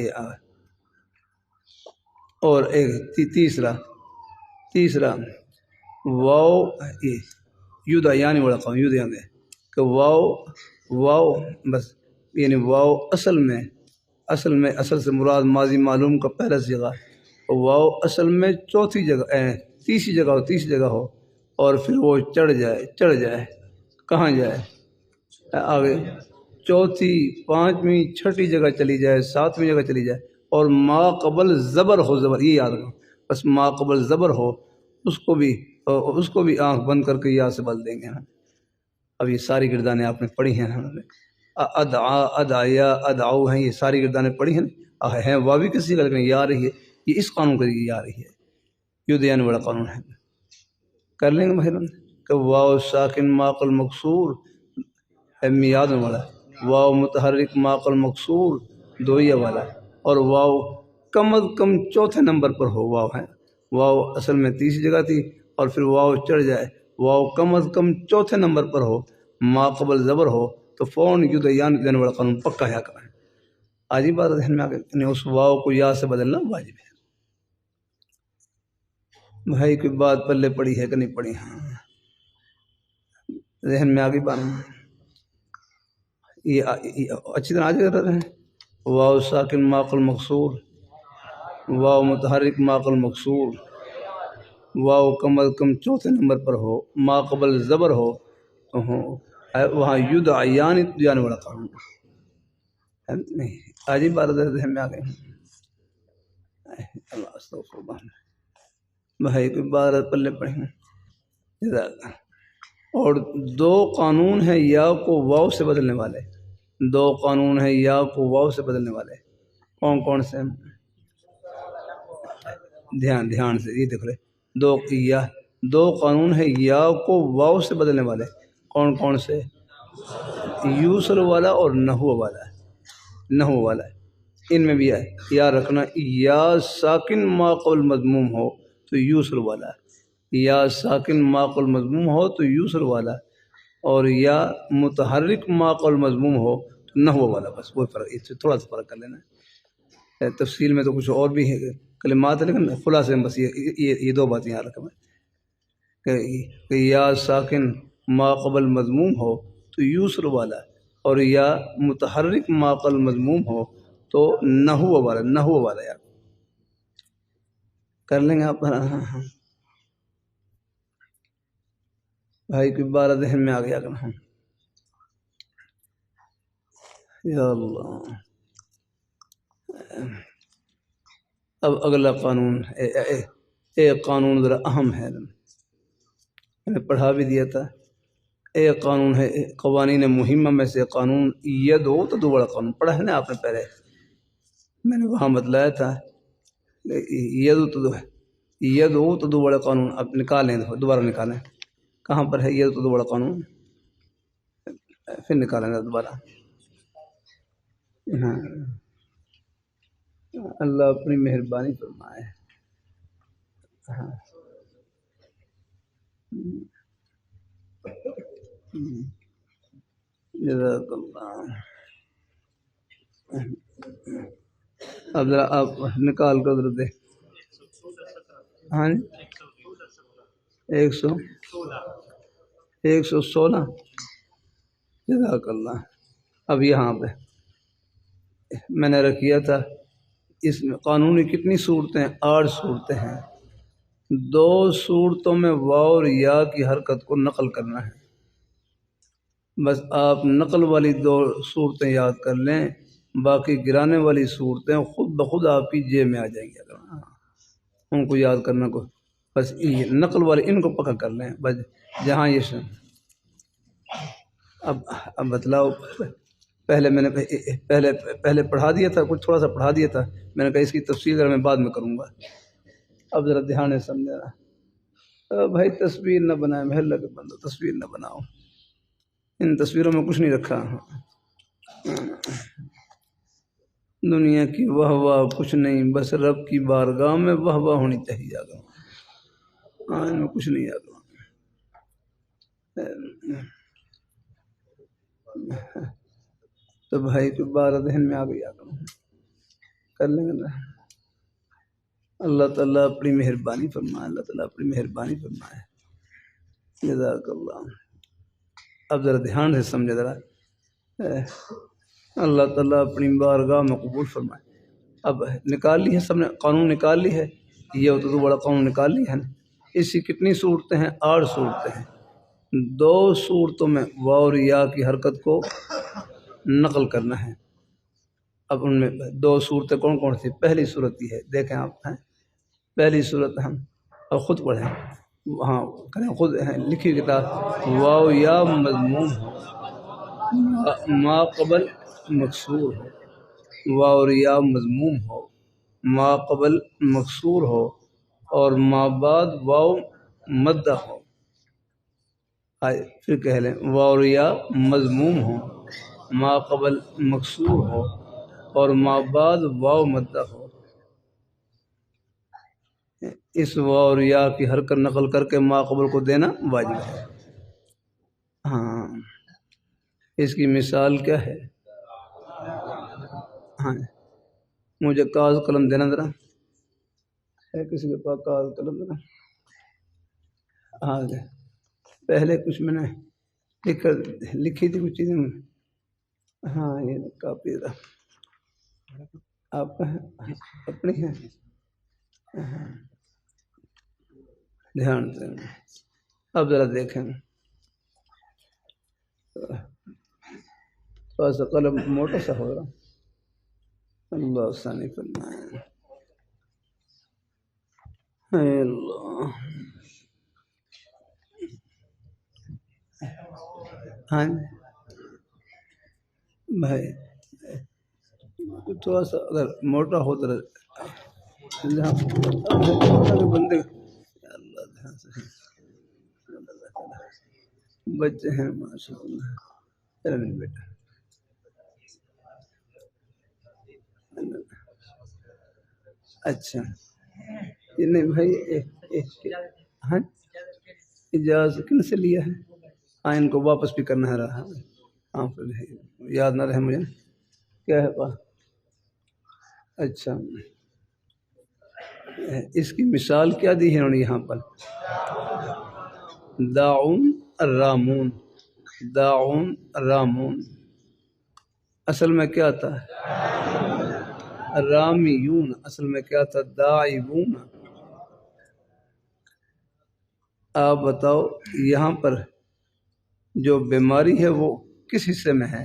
اور ایک تیسرا واو یودا یعنی والا قانون، یودا کہ واو بس، یعنی واو اصل سے مراد ماضی معلوم کا پہلا صیغہ، واو اصل میں تیسری جگہ ہو اور پھر وہ چڑھ جائے کہاں جائے؟ آگے چوتھی، پانچویں، چھٹی جگہ چلی جائے، ساتویں جگہ چلی جائے، اور ما قبل زبر ہو، یہ یاد رکھو، بس ما قبل زبر ہو اس کو بھی آنکھ بند کر کے یا سے بدل دیں گے نا۔ اب یہ ساری گردانیں آپ نے پڑھی ہیں، ادعا، ادعیا، ادعو ہیں، یہ ساری گردانیں پڑھی ہیں واوی کسی کا لیکن یا رہی ہے، یہ اس قانون کے لیے یا رہی ہے، یودیان والا قانون ہے۔ کر لیں گے مثلاً کہ واو ساکن ما قبل مکسور میعاد والا، واو متحرک ما قبل مکسور دوئیا والا، اور واو کم از کم چوتھے نمبر پر ہو، واو اصل میں تیسری جگہ تھی اور پھر واو چڑھ جائے، واو کم از کم چوتھے نمبر پر ہو، ما قبل زبر ہو تو فون یودیان دینے والا قانون پکا ہے کریں۔ آج ہی بات ذہن میں آ گئی، اس واو کو یا سے بدلنا واجب ہے۔ بھائی کوئی بات پلے پڑی ہے کہ نہیں پڑی؟ ہاں، ذہن میں آ گئی بات، یہ اچھی طرح آ جائے۔ واو ساکن ما قبل مکسور، واو متحرک ما قبل مکسور، واو کم از کم چوتھے نمبر پر ہو، ما قبل زبر ہو تو وہاں یعنی والا قانون نہیں۔ آج ہی بات ذہن میں آ گئی۔ اللہ استغفر اللہ، بھائی کوئی بات پلے پڑھی۔ اور دو قانون ہیں یا کو واو سے بدلنے والے، دو قانون ہیں یا کو واو سے بدلنے والے، کون سے؟ دھیان سے یہ دیکھ رہے، دو قانون ہیں یا کو واو سے بدلنے والے، کون سے؟ یوصل والا اور نحو والا، ان میں بھی ہے یا رکھنا، یا ساکن ما قبل مضموم ہو تو یوصل والا، یا ساکن ما قبل مضموم ہو تو یوصل والا، اور یا متحرک ما قبل مضموم ہو تو نحو والا، بس وہ فرق، اس سے تھوڑا سا فرق کر لینا۔ تفصیل میں تو کچھ اور بھی ہے کلمات ہے لیکن خلاصے میں بس یہ دو باتیں یاد رکھیں کہ یا ساکن ما قبل مضموم ہو تو یوصل والا، اور یا متحرک ما قبل مضموم ہو تو نحو والا یار کر لیں گے آپ۔ بھائی کوئی بارہ ذہن میں آ گیا کہ یا اللہ۔ اب اگلا قانون ایک قانون ذرا اہم ہے، میں نے پڑھا بھی دیا تھا، ایک قانون ہے قوانین مہمہ میں سے قانون ید ہو تو بڑا قانون پڑھا ہے نا آپ نے پہلے، میں نے وہاں بتلایا تھا ید ہو تو بڑا قانون اب نکالیں، دوبارہ نکالیں، کہاں پر ہے ید تو بڑا قانون، پھر نکالیں گے دوبارہ۔ ہاں، اللہ اپنی مہربانی فرمائے۔ ہاں، جزاک اللہ۔ اب ذرا آپ نکال کر ذرا دے۔ ہاں جی، 116 جزاک اللہ۔ اب یہاں پہ میں نے رکھیا تھا، اس میں قانونی کتنی صورتیں؟ 8 صورتیں ہیں، 2 صورتوں میں واو اور یا کی حرکت کو نقل کرنا ہے، بس آپ نقل والی 2 صورتیں یاد کر لیں، باقی گرانے والی صورتیں خود بخود آپ کی جیب میں آ جائیں گی، اگر ان کو یاد کرنا کو، بس یہ نقل والے ان کو پکا کر لیں بس، جہاں یہ اب بتلاؤ، پہلے میں نے پہلے پڑھا دیا تھا، کچھ تھوڑا سا پڑھا دیا تھا، میں نے کہا اس کی تفصیل ذرا میں بعد میں کروں گا، اب ذرا دھیان سے سمجھنا۔ بھائی تصویر نہ بنائے، محل لگے بندو تصویر نہ بناؤ، ان تصویروں میں کچھ نہیں رکھا، دنیا کی واہ واہ کچھ نہیں، بس رب کی بارگاہ میں واہ واہ ہونی چاہیے، آگا ان میں کچھ نہیں آگا۔ تو بھائی کو 12 ذہن میں آ گئی، آگا کر لیں گے نا۔ اللہ تعالیٰ اپنی مہربانی فرمائے، اللہ تعالیٰ اپنی مہربانی فرمائے، جزاک اللہ۔ اب ذرا دھیان سے سمجھے ذرا، اللہ تعالیٰ اپنی بارگاہ میں قبول فرمائے۔ اب نکال لی ہے سب نے، قانون نکال لی ہے، یہ تو بڑا قانون نکال لی ہے نا۔ اس کی کتنی صورتیں ہیں؟ 8 صورتیں ہیں، 2 صورتوں میں واو اور یا کی حرکت کو نقل کرنا ہے۔ اب ان میں 2 صورتیں کون کون سی؟ پہلی صورت یہ ہے، دیکھیں آپ ہیں، پہلی صورت ہم اور خود پڑھیں، ہاں کریں خود، لکھی کتاب، واو یا مضموم ہو، ما قبل مکسور ہو، واو اور یا مضموم ہو، ما قبل مکسور ہو، اور ما بعد واو مدہ ہو۔ پھر کہہ لیں، واو اور یا مضموم ہو، ما قبل مکسور ہو، اور ما بعد واو مدہ ہو۔ اس واو اور یا کی حرکت نقل کر کے ما قبل کو دینا واجب ہے۔ ہاں، اس کی مثال کیا ہے؟ ہاں، مجھے کاغذ قلم دینا ذرا، ہے کسی کے پاس کاغذ قلم ذرا؟ ہاں، پہلے کچھ میں نے لکھی تھی کچھ چیزیں، ہاں یہ کاپی ذرا آپ اپنی ہے، دھیان سے اب ذرا دیکھیں، تھوڑا سا قلم موٹا سا ہو رہا، اللہ ثانی فرمائے، اے اللہ۔ ہاں بھائی تھوڑا سا اگر موٹا ہو تو بندے، اللہ دھیان سے، بچے ہیں ماشاء اللہ، چلو نہیں بیٹا، اچھا یہ نہیں بھائی، ہاں اجازت کن سے لیا ہے؟ ہاں ان کو واپس بھی کرنا ہے رہا، ہاں پھر یاد نہ رہے مجھے کیا ہے پاس۔ اچھا اس کی مثال کیا دی ہے انہوں نے یہاں پر؟ داعون الرامون، داعون الرامون، اصل میں کیا تھا؟ رامیون، اصل میں کیا تھا؟ داعبون۔ آپ بتاؤ یہاں پر جو بیماری ہے وہ کس حصے میں ہے؟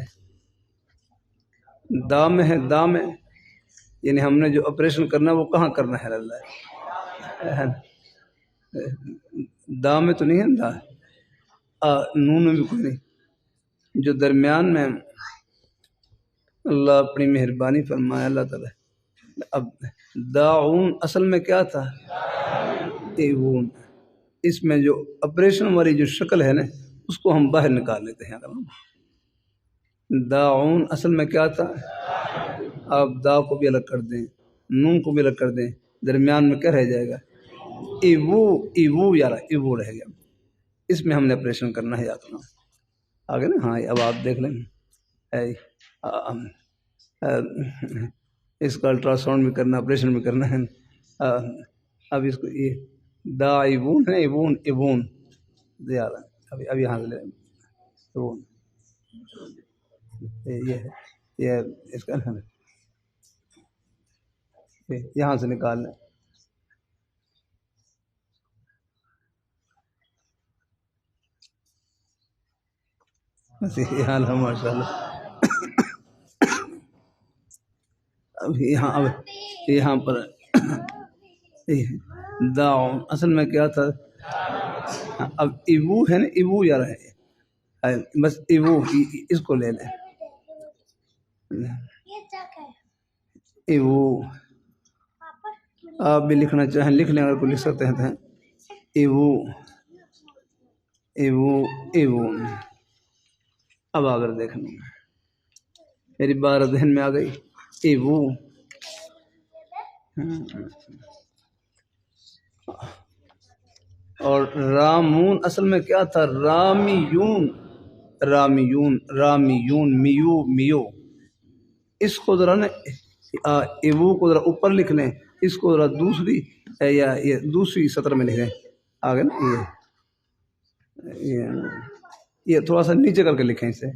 دا میں ہے، دا میں، یعنی ہم نے جو آپریشن کرنا ہے وہ کہاں کرنا ہے؟ اللہ دا میں تو نہیں ہے دا، نون میں بھی کوئی نہیں، جو درمیان میں اللہ اپنی مہربانی فرمایا اللہ تعالیٰ۔ اب داعون اصل میں کیا تھا؟ ایوون۔ اس میں جو آپریشن والی جو شکل ہے نا اس کو ہم باہر نکال لیتے ہیں۔ اگر داعون اصل میں کیا تھا؟ آپ دا کو بھی الگ کر دیں، نون کو بھی الگ کر دیں، درمیان میں کیا رہ جائے گا؟ ایوو، ایوو یار ایوو رہ گیا۔ اس میں ہم نے آپریشن کرنا ہے، یاد رکھنا آگے نا۔ ہاں اب آپ دیکھ لیں، اس کا الٹرا ساؤنڈ بھی کرنا، آپریشن بھی کرنا ہے۔ اب اس کو یہ دا ایوون ہے، ایوون ایوون زیادہ اب یہاں سے لے ایوون، یہ ہے، یہ اس کا یہاں سے نکال لیں۔ یہاں ماشاء اللہ۔ اب یہاں پر داعون اصل میں کیا تھا؟ اب ایوو ہے نا، ایوو یار ہے، بس ایوو اس کو لے لیں، ایوو۔ آپ بھی لکھنا چاہیں لکھ لیں، اگر کوئی لکھ سکتے ہیں تو ایوو، ایوو ایوو۔ اب اگر دیکھنا میری بات ذہن میں آ گئی، ایوو۔ اور رامون اصل میں کیا تھا؟ رامیون، رامیون، رامیون، میو میو۔ اس کو ذرا نا ایوو کو ذرا اوپر لکھ لیں، اس کو ذرا دوسری یا یہ دوسری سطر میں لکھ لیں آگے نا۔ یہ تھوڑا سا نیچے کر کے لکھیں اسے،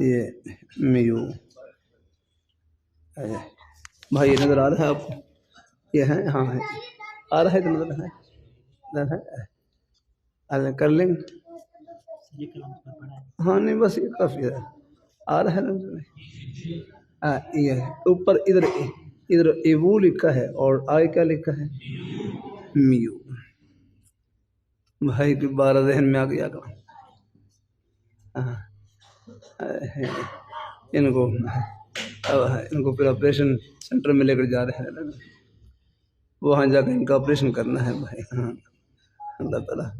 یہ میو۔ بھائی یہ نظر آ رہا ہے آپ کو؟ یہ ہے، ہاں ہے، آ رہا ہے تو نظر ہے، کر لیں گے۔ ہاں نہیں بس یہ کافی ہے، آ رہا ہے نا۔ یہ اوپر ادھر ایوو لکھا ہے اور آگے کیا لکھا ہے؟ میو۔ بھائی کی بارہ ذہن میں آ گیا کہ ان کو پھر آپریشن سینٹر میں لے کر جا رہے ہیں، وہاں جا کے ان کا آپریشن کرنا ہے بھائی۔ ہاں اللہ تعالیٰ،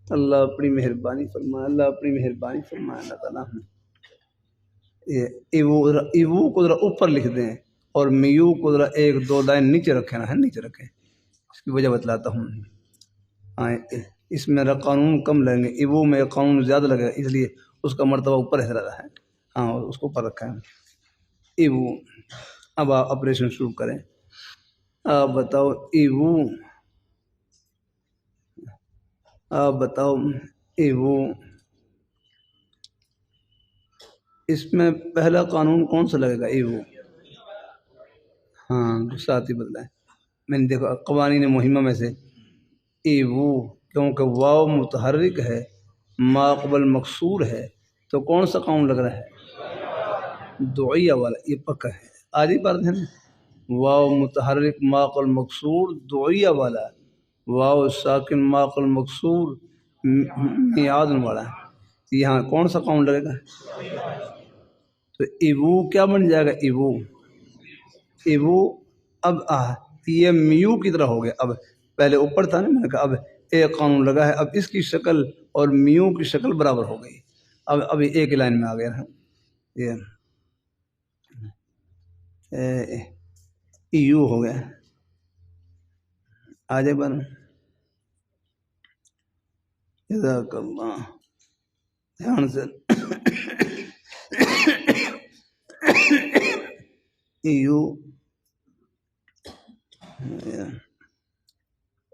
اللہ اپنی مہربانی فرمائے، اللہ اپنی مہربانی فرمائے اللہ تعالیٰ۔ یہ ایوو کو ذرا اوپر لکھ دیں اور میو کو ذرا ایک دو لائن نیچے رکھیں نا، نیچے رکھیں۔ اس کی وجہ بتلاتا ہوں۔ ہاں اس میں قانون کم لگیں گے، ایوو میں قانون زیادہ لگے گا، اس لیے اس کا مرتبہ اوپر ہے رہا ہے۔ ہاں اس کو اوپر رکھا ہے ایوو۔ اب آپ آپریشن شروع کریں۔ آپ بتاؤ ایوو، آپ بتاؤ ایوو۔ اس میں پہلا قانون کون سا لگے گا؟ ایوو۔ ہاں ساتھ ہی بدلا ہے، میں نے دیکھا قوانین مہمہ میں سے ایوو، کیونکہ واو متحرک ہے، ما قبل مکسور ہے، تو کون سا قانون لگ رہا ہے؟ دعیہ والا، یہ پکا ہے۔ آدھی بار ہے نا، واو متحرک ما قبل مکسور دعیہ والا، واو ساکن ما قبل مکسور میعاد والا، یہاں کون سا قانون لگے گا؟ تو ایوو کیا بن جائے گا؟ ایوو، ایوو۔ اب یہ میو کی طرح ہو گیا، اب پہلے اوپر تھا نا، میں نے کہا اب ایک قانون لگا ہے، اب اس کی شکل اور میو کی شکل برابر ہو گئی، اب ایک لائن میں آ گیا ہے یہ ایو ہو گیا۔ آجے بن جزاک اللہ، دھیان سے ایو،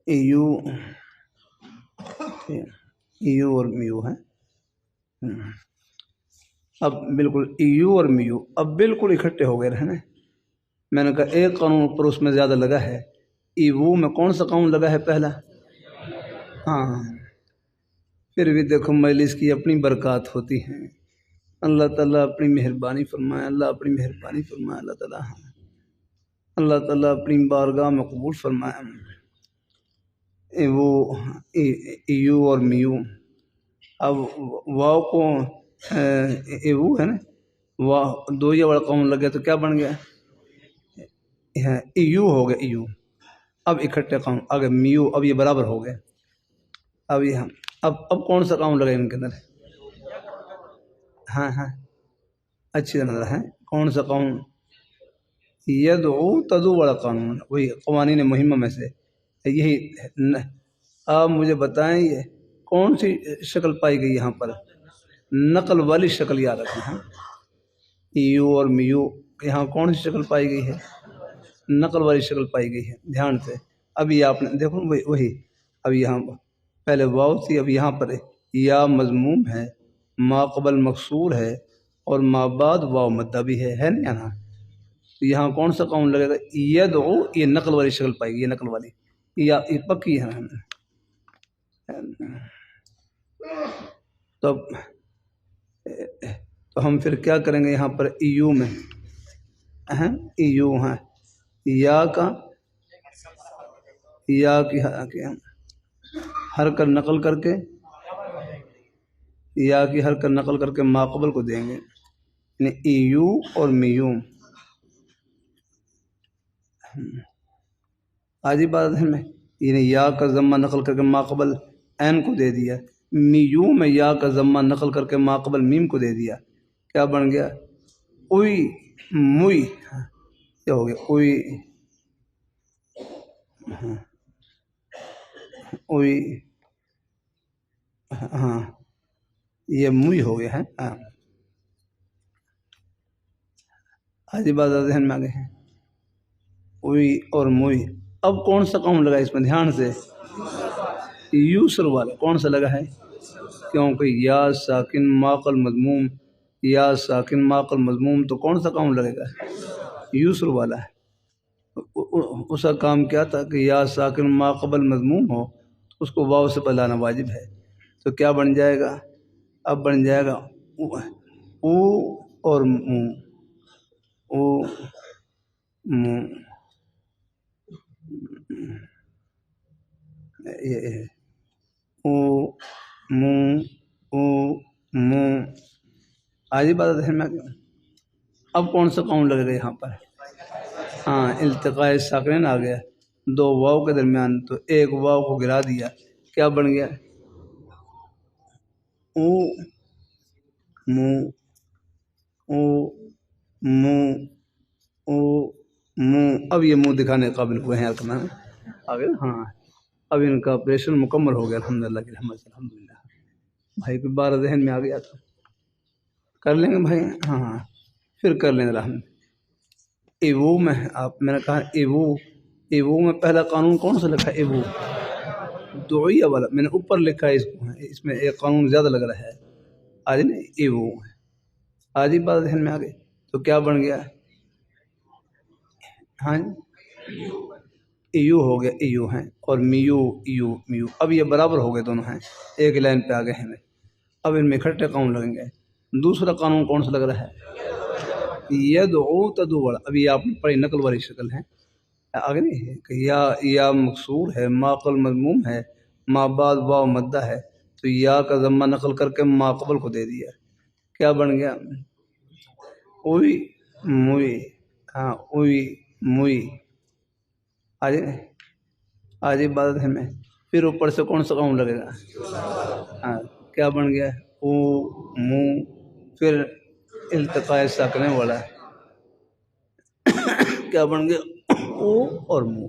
ایو، ایو اور میو ہے۔ اب بالکل ایو اور میو اب بالکل اکٹھے ہو گئے رہے نا۔ میں نے کہا ایک قانون پر اس میں زیادہ لگا ہے، ایوو میں کون سا قانون لگا ہے؟ پہلا۔ ہاں پھر بھی دیکھو مجلس کی اپنی برکات ہوتی ہیں، اللہ تعالیٰ اپنی مہربانی فرمائے، اللہ اپنی مہربانی فرمائے، اللہ تعالیٰ اللہ تعالیٰ اپنی بارگاہ میں قبول فرمائے۔ وہ ایو اور میو، اب واؤ کو ایو ہے نا، واؤ دو یہ والا قوم لگ گیا تو کیا بن گیا؟ ایو ہو گیا ایو۔ اب اکٹھے قوم اگر میو، اب یہ برابر ہو گئے۔ اب یہ اب کون سا قوم لگا ان کے اندر؟ ہاں ہاں اچھی طرح ہے، کون سا قوم؟ یدعو تدعو والا قانون، وہی قوانین مہمہ میں سے یہی۔ آپ مجھے بتائیں یہ کون سی شکل پائی گئی یہاں پر؟ نقل والی شکل یاد رکھنا ہے۔ ایو اور میو یہاں کون سی شکل پائی گئی ہے؟ نقل والی شکل پائی گئی ہے، دھیان سے۔ ابھی آپ نے دیکھو وہی، اب یہاں پہلے واو تھی، اب یہاں پر یا مضموم ہے، ما قبل مکسور ہے، اور ما بعد واو مدہ بھی ہے نا یہاں۔ یہاں کون سا قوم لگے گا؟ یدعو، یہ نقل والی شکل پائی گئی، یہ نقل والی، یہ پکی ہے۔ تو ہم پھر کیا کریں گے یہاں پر؟ ایو میں ایو ہے، یا کا یا کی حرکت نقل کر کے، یا کی حرکت نقل کر کے ماقبل کو دیں گے، یعنی ایو اور میو۔ آجی بات ہے میں، یعنی یا کا ضمہ نقل کر کے ماقبل عین کو دے دیا، میو میں یا کا ضمہ نقل کر کے ماقبل میم کو دے دیا، کیا بن گیا؟ اوئی موئی، کیا ہو گیا؟ اوئی اوئی، ہاں یہ موئی ہو گیا ہے۔ ہاں آج بات ذہن میں آگے ہیں، اوئی اور موئی۔ اب کون سا قوم لگا اس میں؟ دھیان سے، یوسر والا کون سا لگا ہے؟ کیونکہ یا ساکن ماقل مضموم، یا ساکن ماقل مضموم، تو کون سا قوم لگے گا؟ یوسر والا ہے۔ اس کا کام کیا تھا کہ یا ساکن ماقبل مضموم ہو تو اس کو واو سے بدلانا واجب ہے، تو کیا بن جائے گا؟ اب بن جائے گا او اور مو، او مو، او مو، او مو۔ آج ہی بات ذہن میں آ گیا۔ اب کون سا قوم لگے گا یہاں پر؟ ہاں التقاء ساکنین آ گیا، دو واو کے درمیان، تو ایک واو کو گرا دیا، کیا بن گیا؟ او مو، او مو، او مو۔ اب یہ منہ دکھانے کے قابل ہوئے ہیں آگے۔ ہاں اب ان کا آپریشن مکمل ہو گیا، الحمدللہ کی رحمت سے، الحمدللہ۔ بھائی کوئی بار ذہن میں آ گیا تو کر لیں گے بھائی، ہاں پھر کر لیں گے رحمت۔ ایوو میں میں نے کہا ایوو، ایوو میں پہلا قانون کون سا لکھا ہے؟ ایوو دعیہ والا، میں نے اوپر لکھا ہے، اس میں ایک قانون زیادہ لگ رہا ہے آج نا، ایوو آج ہی بات ذہن میں آ گئی، تو کیا بن گیا؟ ہاں ایو ہو گیا، ایو ہیں، اور میو، ایو میو، اب یہ برابر ہو گئے دونوں ہیں، ایک لائن پہ آ گئے ہیں۔ اب ان میں اکٹھے قانون لگیں گے۔ دوسرا قانون کون سا لگ رہا ہے؟ یدعو تدعو والا، ابھی آپ نے پڑھی نقل والی شکل ہے آگے نہیں ہے کہ یا مقصور ہے، ما قبل مضموم ہے، ما بعد واو مدہ ہے، تو یا کا ضمہ نقل کر کے ما قبل کو دے دیا، کیا بن گیا؟ اوئی موئی، ہاں اوئی موئی۔ آج عبادت ہے میں، پھر اوپر سے کون سا قوم لگے گا؟ ہاں کیا بن گیا؟ او مو، پھر التقاء ساکنین والا، کیا بن گیا؟ او اور مو۔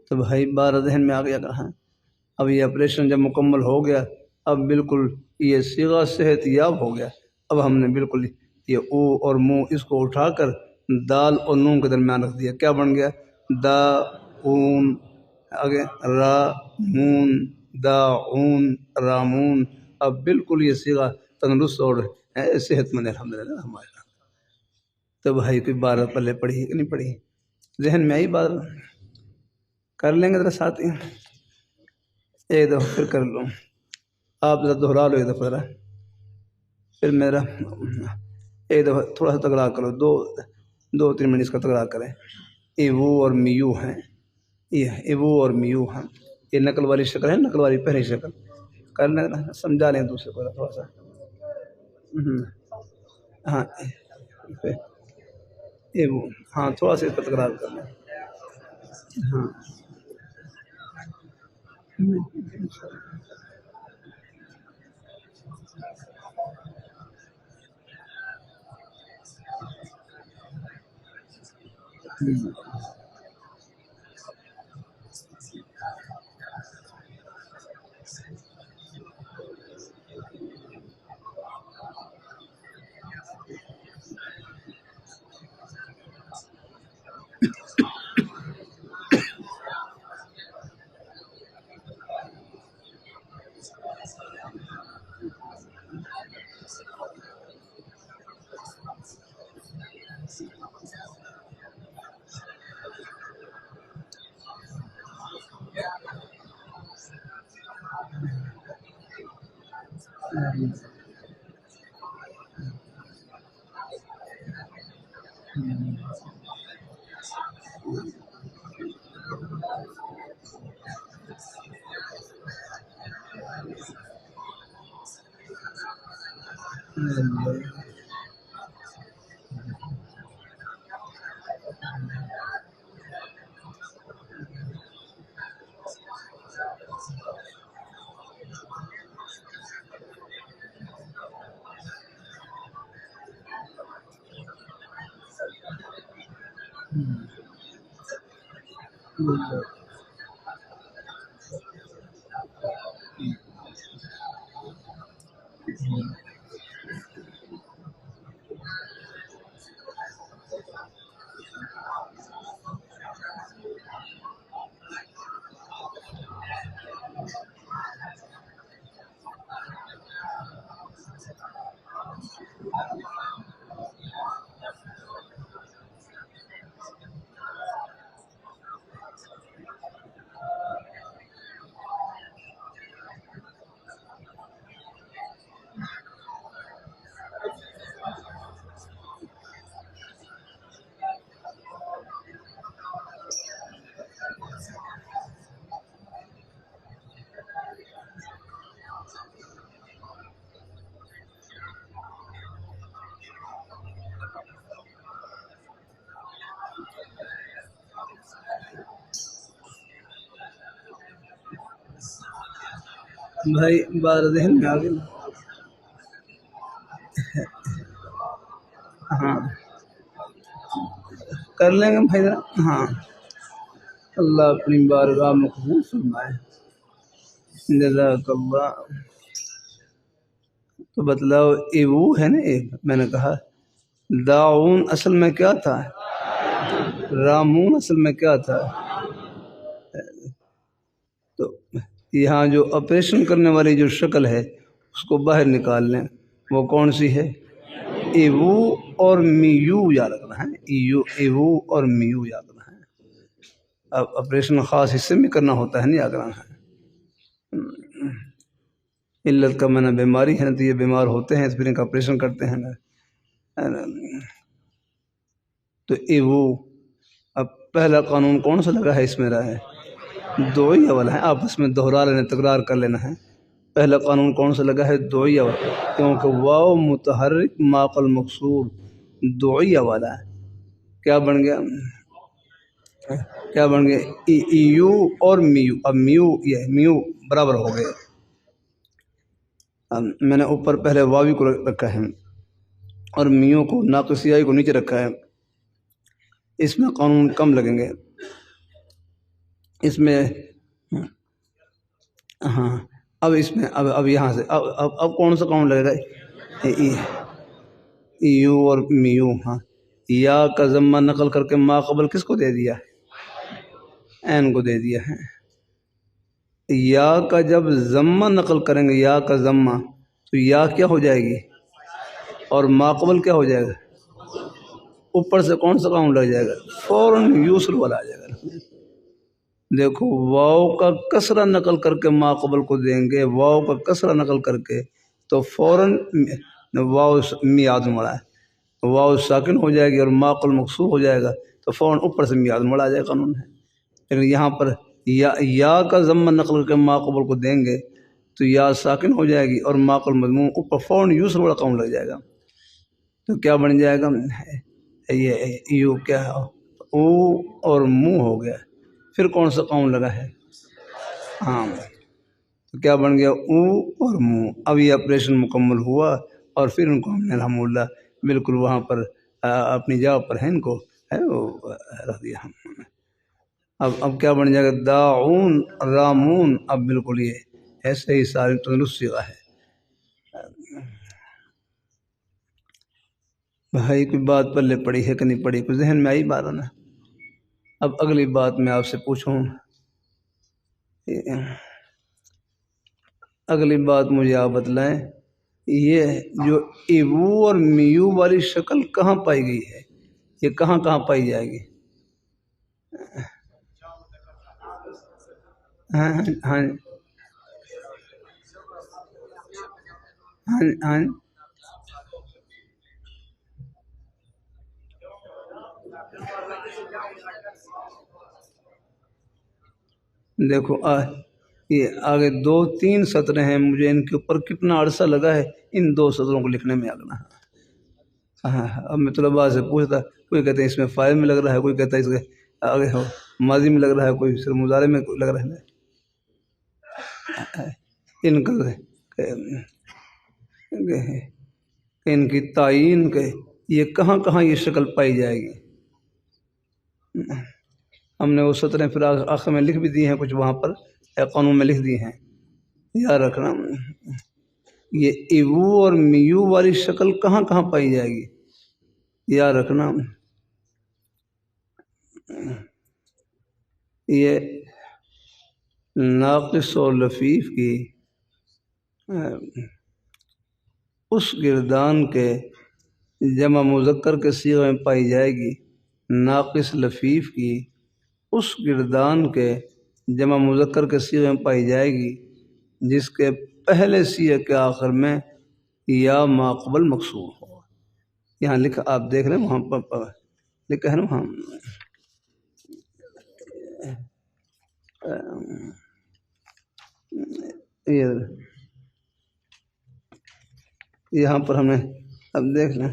تو بھائی بار ذہن میں آ گیا کہاں؟ اب یہ آپریشن جب مکمل ہو گیا، اب بالکل یہ صیغہ صحت یاب ہو گیا۔ اب ہم نے بالکل یہ او اور مو اس کو اٹھا کر دال اور نون کے درمیان رکھ دیا، کیا بن گیا؟ دا اون، آگے را مون، دا اون رامون۔ اب بالکل یہ صیغہ تندرست اور صحت مند، الحمدللہ ہمارے۔ تو بھائی کوئی بار پلے پڑھی کہ نہیں پڑھی؟ ذہن میں آئی بات؟ کر لیں گے ذرا ساتھ ہی۔ ایک دفعہ پھر کر لوں، آپ ذرا دہرا لو ایک دفعہ ذرا، پھر میرا ایک دفعہ تھوڑا سا تکرار کرو، دو تین منٹ اس کا تکرار کریں۔ ایوو اور میو ہیں، یہ ایوو اور میو ہیں، یہ نقل والی شکل ہے، نقل والی پہلی شکل کر لیں، سمجھا لیں دوسرے کو تھوڑا سا۔ ہاں ایوو، ہاں تھوڑا سا اس کا تکرار کر لیں۔ ہاں بھائی بات ذہن میں آ گئی؟ ہاں کر لیں گے بھائی ذرا، ہاں اللہ اپنی بارگاہ میں قبول فرمائے، جزاک اللہ۔ تو بتلاؤ ایوو ہے نا، ایک میں نے کہا داعون اصل میں کیا تھا، رامون اصل میں کیا تھا؟ تو یہاں جو آپریشن کرنے والی جو شکل ہے اس کو باہر نکال لیں، وہ کون سی ہے؟ ایوو اور میو یاد رکھنا ہے، ایوو اور میو یاد رکھنا ہے۔ اب آپریشن خاص حصے میں کرنا ہوتا ہے، نہیں یاد رکھنا ہے۔ علت کا منع بیماری ہے نا، تو یہ بیمار ہوتے ہیں، اس پھر ان کا آپریشن کرتے ہیں نا۔ تو ایوو، اب پہلا قانون کون سا لگا ہے اس میں؟ رہا ہے دو ہی اول ہیں، آپس میں دہرا لینا، تکرار کر لینا ہے۔ پہلا قانون کون سا لگا ہے؟ دو ہی اول، کیونکہ واو متحرک ماقل مقصور دو ہی اول ہے۔ کیا بن گیا؟ کیا بن گیا؟ ایو اور میو، اب میو یہ میو برابر ہو گئے۔ اب میں نے اوپر پہلے واوی کو رکھا ہے اور میو کو ناقص یائی کو نیچے رکھا ہے، اس میں قانون کم لگیں گے، اس میں ہاں۔ اب اس میں اب یہاں سے اب کون سا قانون لگے گا؟ ایو اور میو، ہاں یا کا ضمہ نقل کر کے ما قبل کس کو دے دیا؟ این کو دے دیا ہے۔ یا کا جب ضمہ نقل کریں گے، یا کا ضمہ، تو یا کیا ہو جائے گی اور ما قبل کیا ہو جائے گا؟ اوپر سے کون سا قانون لگ جائے گا؟ فوراً یوصل والا آ جائے گا۔ دیکھو واو کا کسرہ نقل کر کے ما قبل کو دیں گے، واو کا کسرہ نقل کر کے تو فوراً واو میاد مڑا ہے، واو ساکن ہو جائے گی اور ما قبل مکسور ہو جائے گا تو فوراً اوپر سے میاد مڑا آ جائے، قانون ہے۔ لیکن یہاں پر یا کا ضمہ نقل کر کے ما قبل کو دیں گے تو یا ساکن ہو جائے گی اور ما قبل مضموم اوپر فوراً یو سے بڑا قانون لگ جائے گا، تو کیا بن جائے گا؟ یہ یو کیا ہے، او اور منہ ہو گیا، پھر کون سا قانون لگا ہے؟ ہاں، تو کیا بن گیا؟ او اور منہ۔ اب یہ آپریشن مکمل ہوا اور پھر ان کو ہم نے الحمدللہ بالکل وہاں پر اپنی جگہ پر ہے، ان کو ہے وہ رکھ دیا ہم نے۔ اب کیا بن جائے گا؟ داعون رامون۔ اب بالکل یہ ایسے ہی ساری تندرست صیغہ ہے۔ بھائی کوئی بات پلے پڑی ہے کہ نہیں پڑی؟ کوئی ذہن میں آئی بات نا؟ اب اگلی بات میں آپ سے پوچھوں، اگلی بات مجھے آپ بتلائیں، یہ جو ایبو اور میو والی شکل کہاں پائی گئی ہے؟ یہ کہاں کہاں پائی جائے گی؟ ہاں ہاں ہاں ہاں دیکھو یہ آگے 2-3 سطریں ہیں، مجھے ان کے اوپر کتنا عرصہ لگا ہے ان 2 سطروں کو لکھنے میں آگنا۔ ہاں اب میں طلباء سے پوچھتا، کوئی کہتے ہیں اس میں فاعل میں لگ رہا ہے، کوئی کہتا ہے اس کے آگے ماضی میں لگ رہا ہے، کوئی صرف مضارع میں لگ رہا ہے۔ ان کا ان کی تعین کے یہ کہاں کہاں یہ شکل پائی جائے گی؟ ہم نے وہ سطریں پھر آخر میں لکھ بھی دی ہیں، کچھ وہاں پر قانون میں لکھ دی ہیں، یاد رکھنا۔ یہ ایوو اور میو والی شکل کہاں کہاں پائی جائے گی، یاد رکھنا۔ یہ ناقص اور لفیف کی اس گردان کے جمع مذکر کے صیغے میں پائی جائے گی، ناقص لفیف کی اس گردان کے جمع مذکر کے صیغے میں پائی جائے گی جس کے پہلے صیغے کے آخر میں یا ما قبل مکسور ہو۔ یہاں لکھا آپ دیکھ رہے ہیں، وہاں پر لکھا ہے نا، وہاں یہاں پر ہمیں اب دیکھ لیں،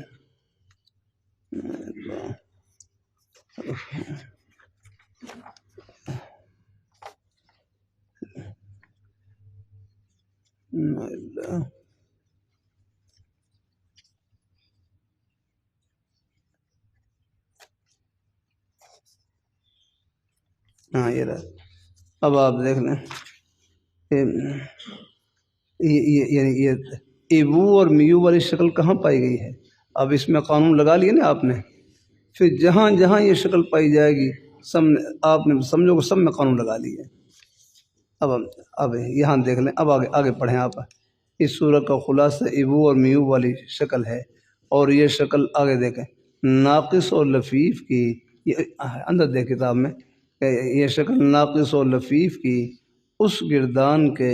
ہاں یہ رہا۔ اب آپ دیکھ لیں، یہ ایبو اور میو والی شکل کہاں پائی گئی ہے؟ اب اس میں قانون لگا لیے نا آپ نے، پھر جہاں جہاں یہ شکل پائی جائے گی سب آپ نے سمجھو کہ سب میں قانون لگا لیے۔ اب یہاں دیکھ لیں، اب آگے پڑھیں آپ۔ اس صورت کا خلاصہ ایبو اور میو والی شکل ہے، اور یہ شکل آگے دیکھیں، ناقص اور لفیف کی، یہ اندر دیکھ کتاب میں، یہ شکل ناقص اور لفیف کی اس گردان کے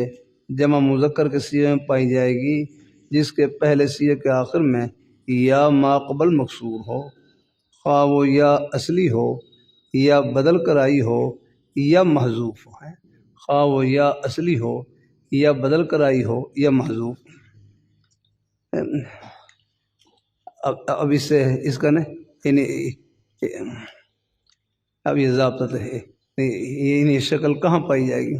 جمع مذکر کے صیغے میں پائی جائے گی جس کے پہلے صیغے کے آخر میں یا ما قبل مکسور ہو، خواہ وہ یا اصلی ہو یا بدل کر آئی ہو یا محذوف ہو، خواہ وہ یا اصلی ہو یا بدل کر آئی ہو یا محذوف۔ اب اس سے اس کا نا اب یہ ضابطہ ہے، یہ شکل کہاں پائی جائے گی،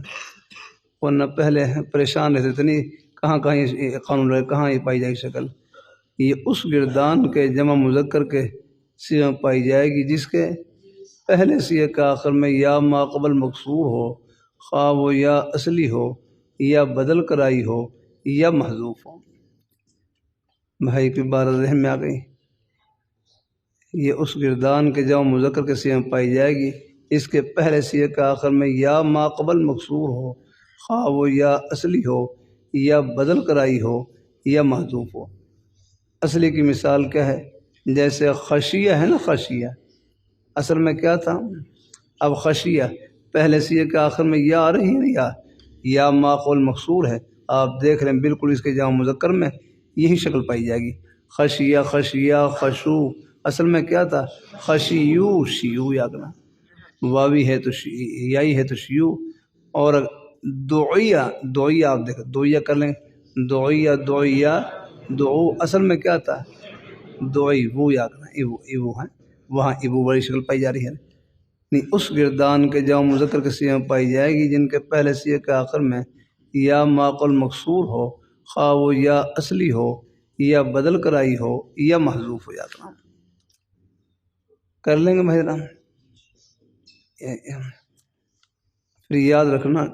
ورنہ پہلے پریشان رہتے تھے، نہیں کہاں کہاں یہ قانون رہے، کہاں یہ پائی جائے گی شکل؟ یہ اس گردان کے جمع مذکر کے صیغے میں پائی جائے گی جس کے پہلے صیغے کے آخر میں یا ما قبل مکسور ہو، خواہ وہ یا اصلی ہو یا بدل کر آئی ہو یا محذوف ہو۔ بھائی کی بات ذہن میں آ گئی؟ یہ اس گردان کے جمع مذکر کے صیغے میں پائی جائے گی اس کے پہلے صیغے کے آخر میں یا ما قبل مکسور ہو، خواہ وہ یا اصلی ہو یا بدل کر آئی ہو یا محذوف ہو۔ اصلی کی مثال کیا ہے؟ جیسے خشیہ ہے نا، خشیہ اصل میں کیا تھا؟ اب خشیہ پہلے سیغے کے آخر میں یا آ رہی ہے، یا ما قبل مقصور ہے. آپ دیکھ رہے ہیں بالکل اس کے جمع مذکر میں یہی شکل پائی جائے گی. خشیہ خشیہ خشو اصل میں کیا تھا؟ خشیو شیو یاد رکھنا، واوی ہے تو یائی ہے تو شیو. اور دعیہ دعیہ آپ دیکھیں دعیہ کر لیں، دعیہ دعیہ دعو اصل میں کیا تھا؟ دعی وہ یاد رکھنا ایبو ایبو ہے، وہاں ایبو بڑی شکل پائی جا رہی ہے. نہیں اس گردان کے جمع مذکر کے صیغے میں پائی جائے گی جن کے پہلے صیغے کے آخر میں یا ما قبل مقصور ہو، خواہ وہ یا اصلی ہو یا بدل کر آئی ہو یا محذوف ہو. یاد رکھنا کر لیں گے بھائی رام. پھر یاد رکھنا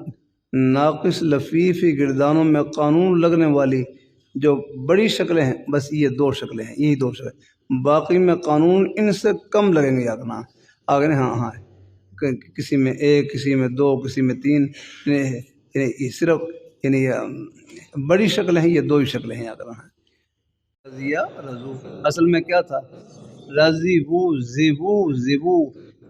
ناقص لفیفی گردانوں میں قانون لگنے والی جو بڑی شکلیں ہیں بس یہ دو شکلیں ہیں، یہی دو شکلیں، باقی میں قانون ان سے کم لگیں گے. یاد رکھنا آگے ہاں ہاں کسی میں ایک، کسی میں دو، کسی میں تین، یہ صرف یعنی بڑی شکلیں ہیں، یہ دو ہی شکلیں ہیں. یاد رکھنا رضیہ رضو اصل میں کیا تھا؟ رضیبو زیبو زیبو،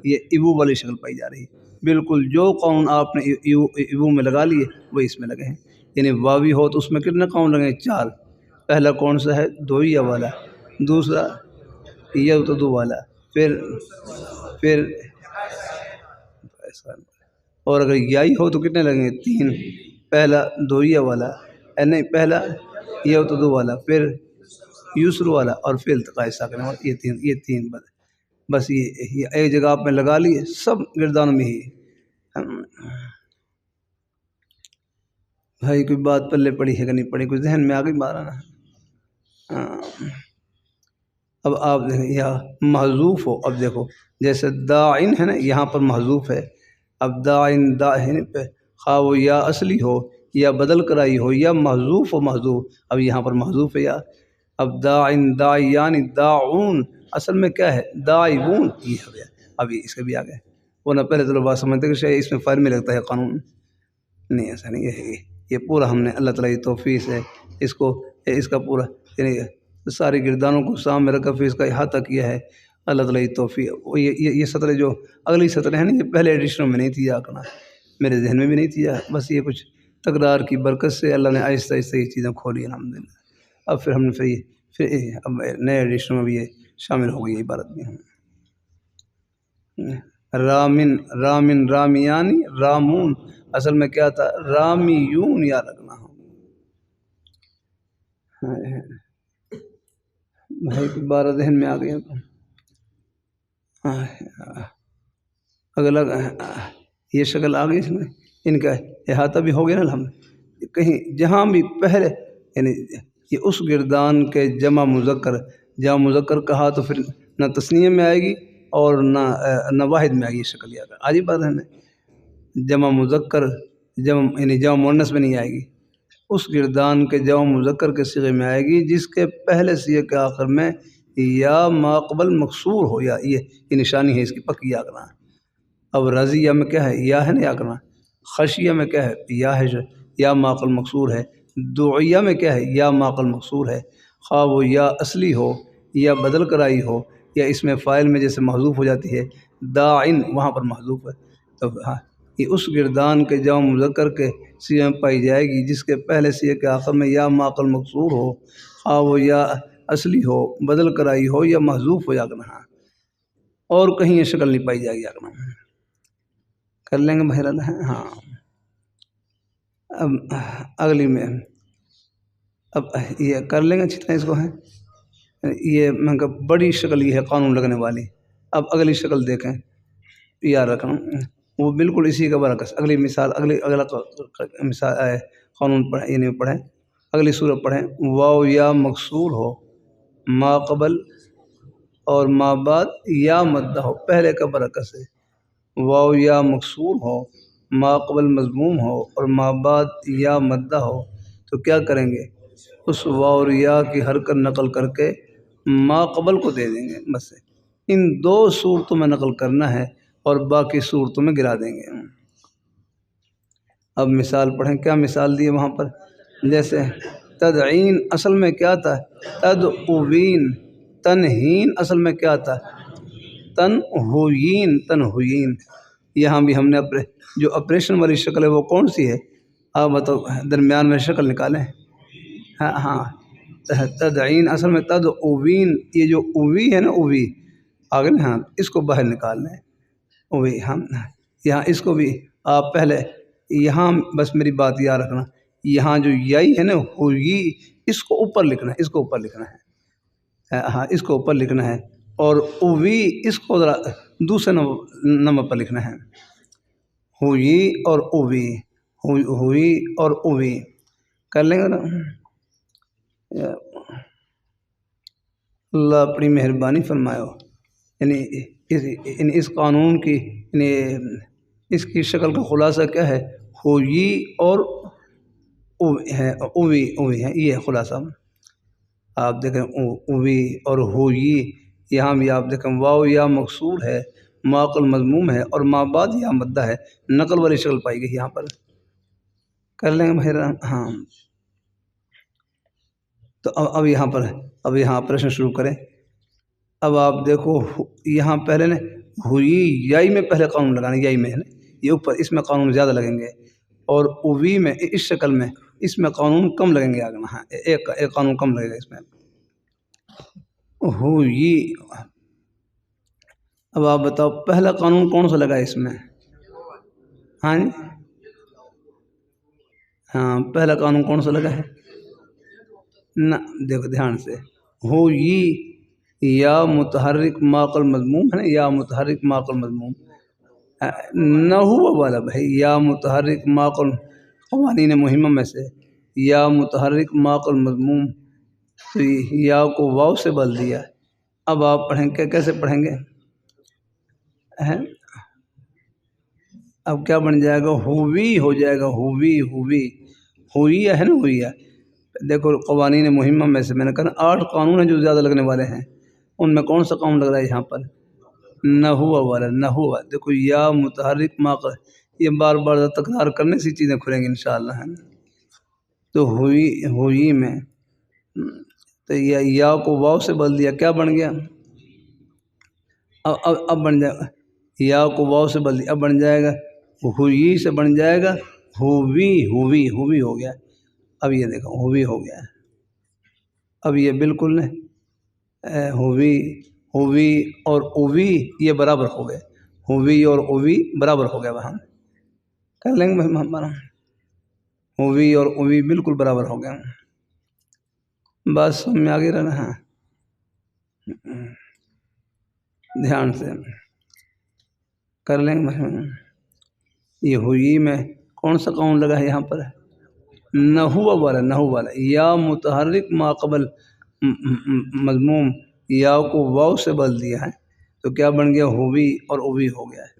یہ ایبو والی شکل پائی جا رہی ہے. بالکل جو قانون آپ نے ایبو میں لگا لیے وہ اس میں لگے ہیں. یعنی واوی ہو تو اس میں کتنے قانون لگے ہیں؟ 4. پہلا کون سا ہے؟ دوئیہ والا، دوسرا یتدو والا، پھر اور اگر یائی ہو تو کتنے لگیں گے؟ 3. پہلا دوئیہ والا، نہیں پہلا یتدو والا، پھر یسر والا، اور پھر التقاء ساکن والا. یہ تین بس یہ ایک جگہ آپ میں لگا لیے سب گردانوں میں ہی. بھائی کوئی بات پلے پڑی ہے کہ نہیں پڑی؟ کچھ ذہن میں آ گئی بات نا؟ اب آپ دیکھیں یا محذوف ہو. اب دیکھو جیسے داعن ہے نا، یہاں پر محذوف ہے. اب داعن داعن پہ خواہ وہ یا اصلی ہو یا بدل کرائی ہو یا محذوف ہو محذوف، اب یہاں پر محذوف ہے یا. اب داعن داعیان داعون اصل میں کیا ہے؟ داعون، یہ ہو گیا. اب اس کے بھی آ گئے ورنہ پہلے تو بات سمجھتے کہ شاید اس میں فائل میں لگتا ہے قانون. نہیں ایسا نہیں ہے. یہ پورا ہم نے اللہ تعالیٰ کی توفیق سے اس کا پورا یعنی ساری گردانوں کو سامنے رکھ کر اس کا احاطہ کیا ہے. اللہ تعالیٰ کی توفیق. یہ سطریں جو اگلی سطریں ہیں نا، یہ پہلے ایڈیشنوں میں نہیں تھی یا کرنا، میرے ذہن میں بھی نہیں تھی یا، بس یہ کچھ تکرار کی برکت سے اللہ نے آہستہ آہستہ یہ چیزیں کھولی الحمدللہ. اب پھر ہم نے پھر اب نئے ایڈیشنوں میں بھی یہ شامل ہو گئی یہ عبارت بھی. رامن رامن رامیانی رامون اصل میں کیا تھا؟ رامیون. یاد رکھنا بھائی کوئی بارہ ذہن میں آ گیا. اگلا یہ شکل آ گئی اس میں، ان کا احاطہ بھی ہو گیا نا الحمد. کہیں جہاں بھی پہلے یعنی یہ اس گردان کے جمع مذکر کہا تو پھر نہ تثنیہ میں آئے گی اور نہ واحد میں آئے گی. یہ شکل یاد ہے عجیب بات ہے نا. جمع مذکر یعنی جمع مؤنث میں نہیں آئے گی، اس گردان کے جمع مذکر کے صیغے میں آئے گی جس کے پہلے صیغے کے آخر میں یا ما قبل مقصور ہو. یا یہ نشانی ہے اس کی پکی. یا کرنا اب رضیہ میں کیا ہے؟ یا ہے نا. یا کرنا خشیہ میں کیا ہے؟ یا ہے جو یا ما قبل مقصور ہے. دعیہ میں کیا ہے؟ یا ما قبل مقصور ہے. خواہ وہ یا اصلی ہو یا بدل کرائی ہو یا اس میں فاعل میں جیسے محذوف ہو جاتی ہے داعن، وہاں پر محذوف ہے. تو ہاں یہ اس گردان کے جمع مذکر کے صیغے میں پائی جائے گی جس کے پہلے صیغے کے آخر میں یا ما قبل مقصور ہو، خواہ وہ یا اصلی ہو بدل کرائی ہو یا محذوف ہو. یا کرنا اور کہیں یہ شکل نہیں پائی جائے گی. یا کرنا کر لیں گے بہرحال. ہاں اب اگلی میں اب یہ کر لیں گے اچھی طرح اس کو ہے. یہ میں کہ بڑی شکل یہ ہے قانون لگنے والی. اب اگلی شکل دیکھیں یاد رکھنا وہ بالکل اسی کا برعکس. اگلی مثال اگلا مثال قانون پڑھیں یعنی پڑھیں اگلی صورت پڑھیں. واو یا مکسور ہو ما قبل اور ما بعد یا مدہ ہو. پہلے کا برعکس ہے. واو یا مکسور ہو ما قبل مضموم ہو اور ما بعد یا مدہ ہو تو کیا کریں گے؟ اس واو اور یا کی حرکت نقل کر کے ما قبل کو دے دیں گے. بس ان دو صورتوں میں نقل کرنا ہے اور باقی صورتوں میں گرا دیں گے. اب مثال پڑھیں. کیا مثال دی وہاں پر؟ جیسے تدعین اصل میں کیا تھا؟ تدعوین. تنہین اصل میں کیا تھا؟ تنہوین. یہاں بھی ہم نے جو آپریشن والی شکل ہے وہ کون سی ہے آپ بتاؤ، درمیان میں شکل نکالیں. ہاں ہاں، تدعین اصل میں تدعوین، یہ جو اوی ہے نا اوی آگے نا، ہاں اس کو باہر نکال لیں. اوی ہم یہاں اس کو بھی آپ پہلے یہاں بس میری بات یاد رکھنا، یہاں جو یائی ہے نا ہوئی، اس کو اوپر لکھنا ہے، اس کو اوپر لکھنا ہے. ہاں اس کو اوپر لکھنا ہے. اور اوی اس کو ذرا دوسرے نمبر پر لکھنا ہے. ہوئی اور اوی، ہوئی اور اوی کر لیں گے نا. اللہ اپنی مہربانی فرمائے. یعنی اس قانون کی یعنی اس کی شکل کا خلاصہ کیا ہے؟ ہوئی اور اوی ہے، یہ ہے خلاصہ. آپ دیکھیں اوی اور ہوئی، یہاں بھی آپ دیکھیں واو یا مقصور ہے، معقل مضموم ہے، اور ما بعد یا مدہ ہے، نقل والی شکل پائی گئی یہاں پر. کر لیں گے بھائی. ہاں تو اب یہاں پرشن شروع کریں. اب آپ دیکھو یہاں پہلے نا ہوئی یائی میں پہلے قانون لگانا، یائی میں ہے نا یہ اوپر، اس میں قانون زیادہ لگیں گے، اور اوی میں اس شکل میں اس میں قانون کم لگیں گے آگے. ہاں ایک قانون کم لگے گا اس میں. ہوئی. اب آپ بتاؤ پہلا قانون کون سا لگا اس میں؟ ہاں جی ہاں پہلا قانون کون سا لگا ہے؟ نہ دیکھو دھیان سے، ہوئی یا متحرک معقل مضموم ہے نا، یا متحرک معقل مضموم. نہ ہوا والا بھائی، یا متحرک معقل قوانین مہمہ میں سے یا متحرک معقل مضموم، تو یا کو واو سے بدل دیا. اب آپ پڑھیں گے کیسے پڑھیں گے؟ اب کیا بن جائے گا؟ ہووی ہو جائے گا، ہووی ہووی ہوئی ہے نا ہوئی ہے. دیکھو قوانین مہمہ میں سے میں نے کہا 8 قانون ہیں جو زیادہ لگنے والے ہیں، ان میں کون سا قانون لگ رہا ہے یہاں پر؟ نہ ہوا والا، نہ ہوا. دیکھو یا متحرک معقل، یہ بار بار تکرار کرنے سے چیزیں کھلیں گی انشاءاللہ ہے. تو ہوئی میں تو یا کو واو سے بدل دیا، کیا بن گیا؟ اب بن جائے گا، یا کو واو سے بدل دیا، اب بن جائے گا ہوئی سے بن جائے گا ہووی. ہووی ہو گیا. اب یہ دیکھو ہووی ہو گیا. اب یہ بالکل ہووی اور اووی یہ برابر ہو گئے، ہووی اور اووی برابر ہو گیا. وہاں کر لیں گے ہمارا ہووی اور اووی بالکل برابر ہو گیا. بس میں آگے رہنا ہے، دھیان سے کر لیں گے. یہ ہوئی میں کون سا قانون لگا ہے یہاں پر؟ نہ ہوا والا یا متحرک ما قبل مضموم، یا کو واو سے بدل دیا ہے، تو کیا بن گیا؟ ہووی اور اووی ہو گیا ہے.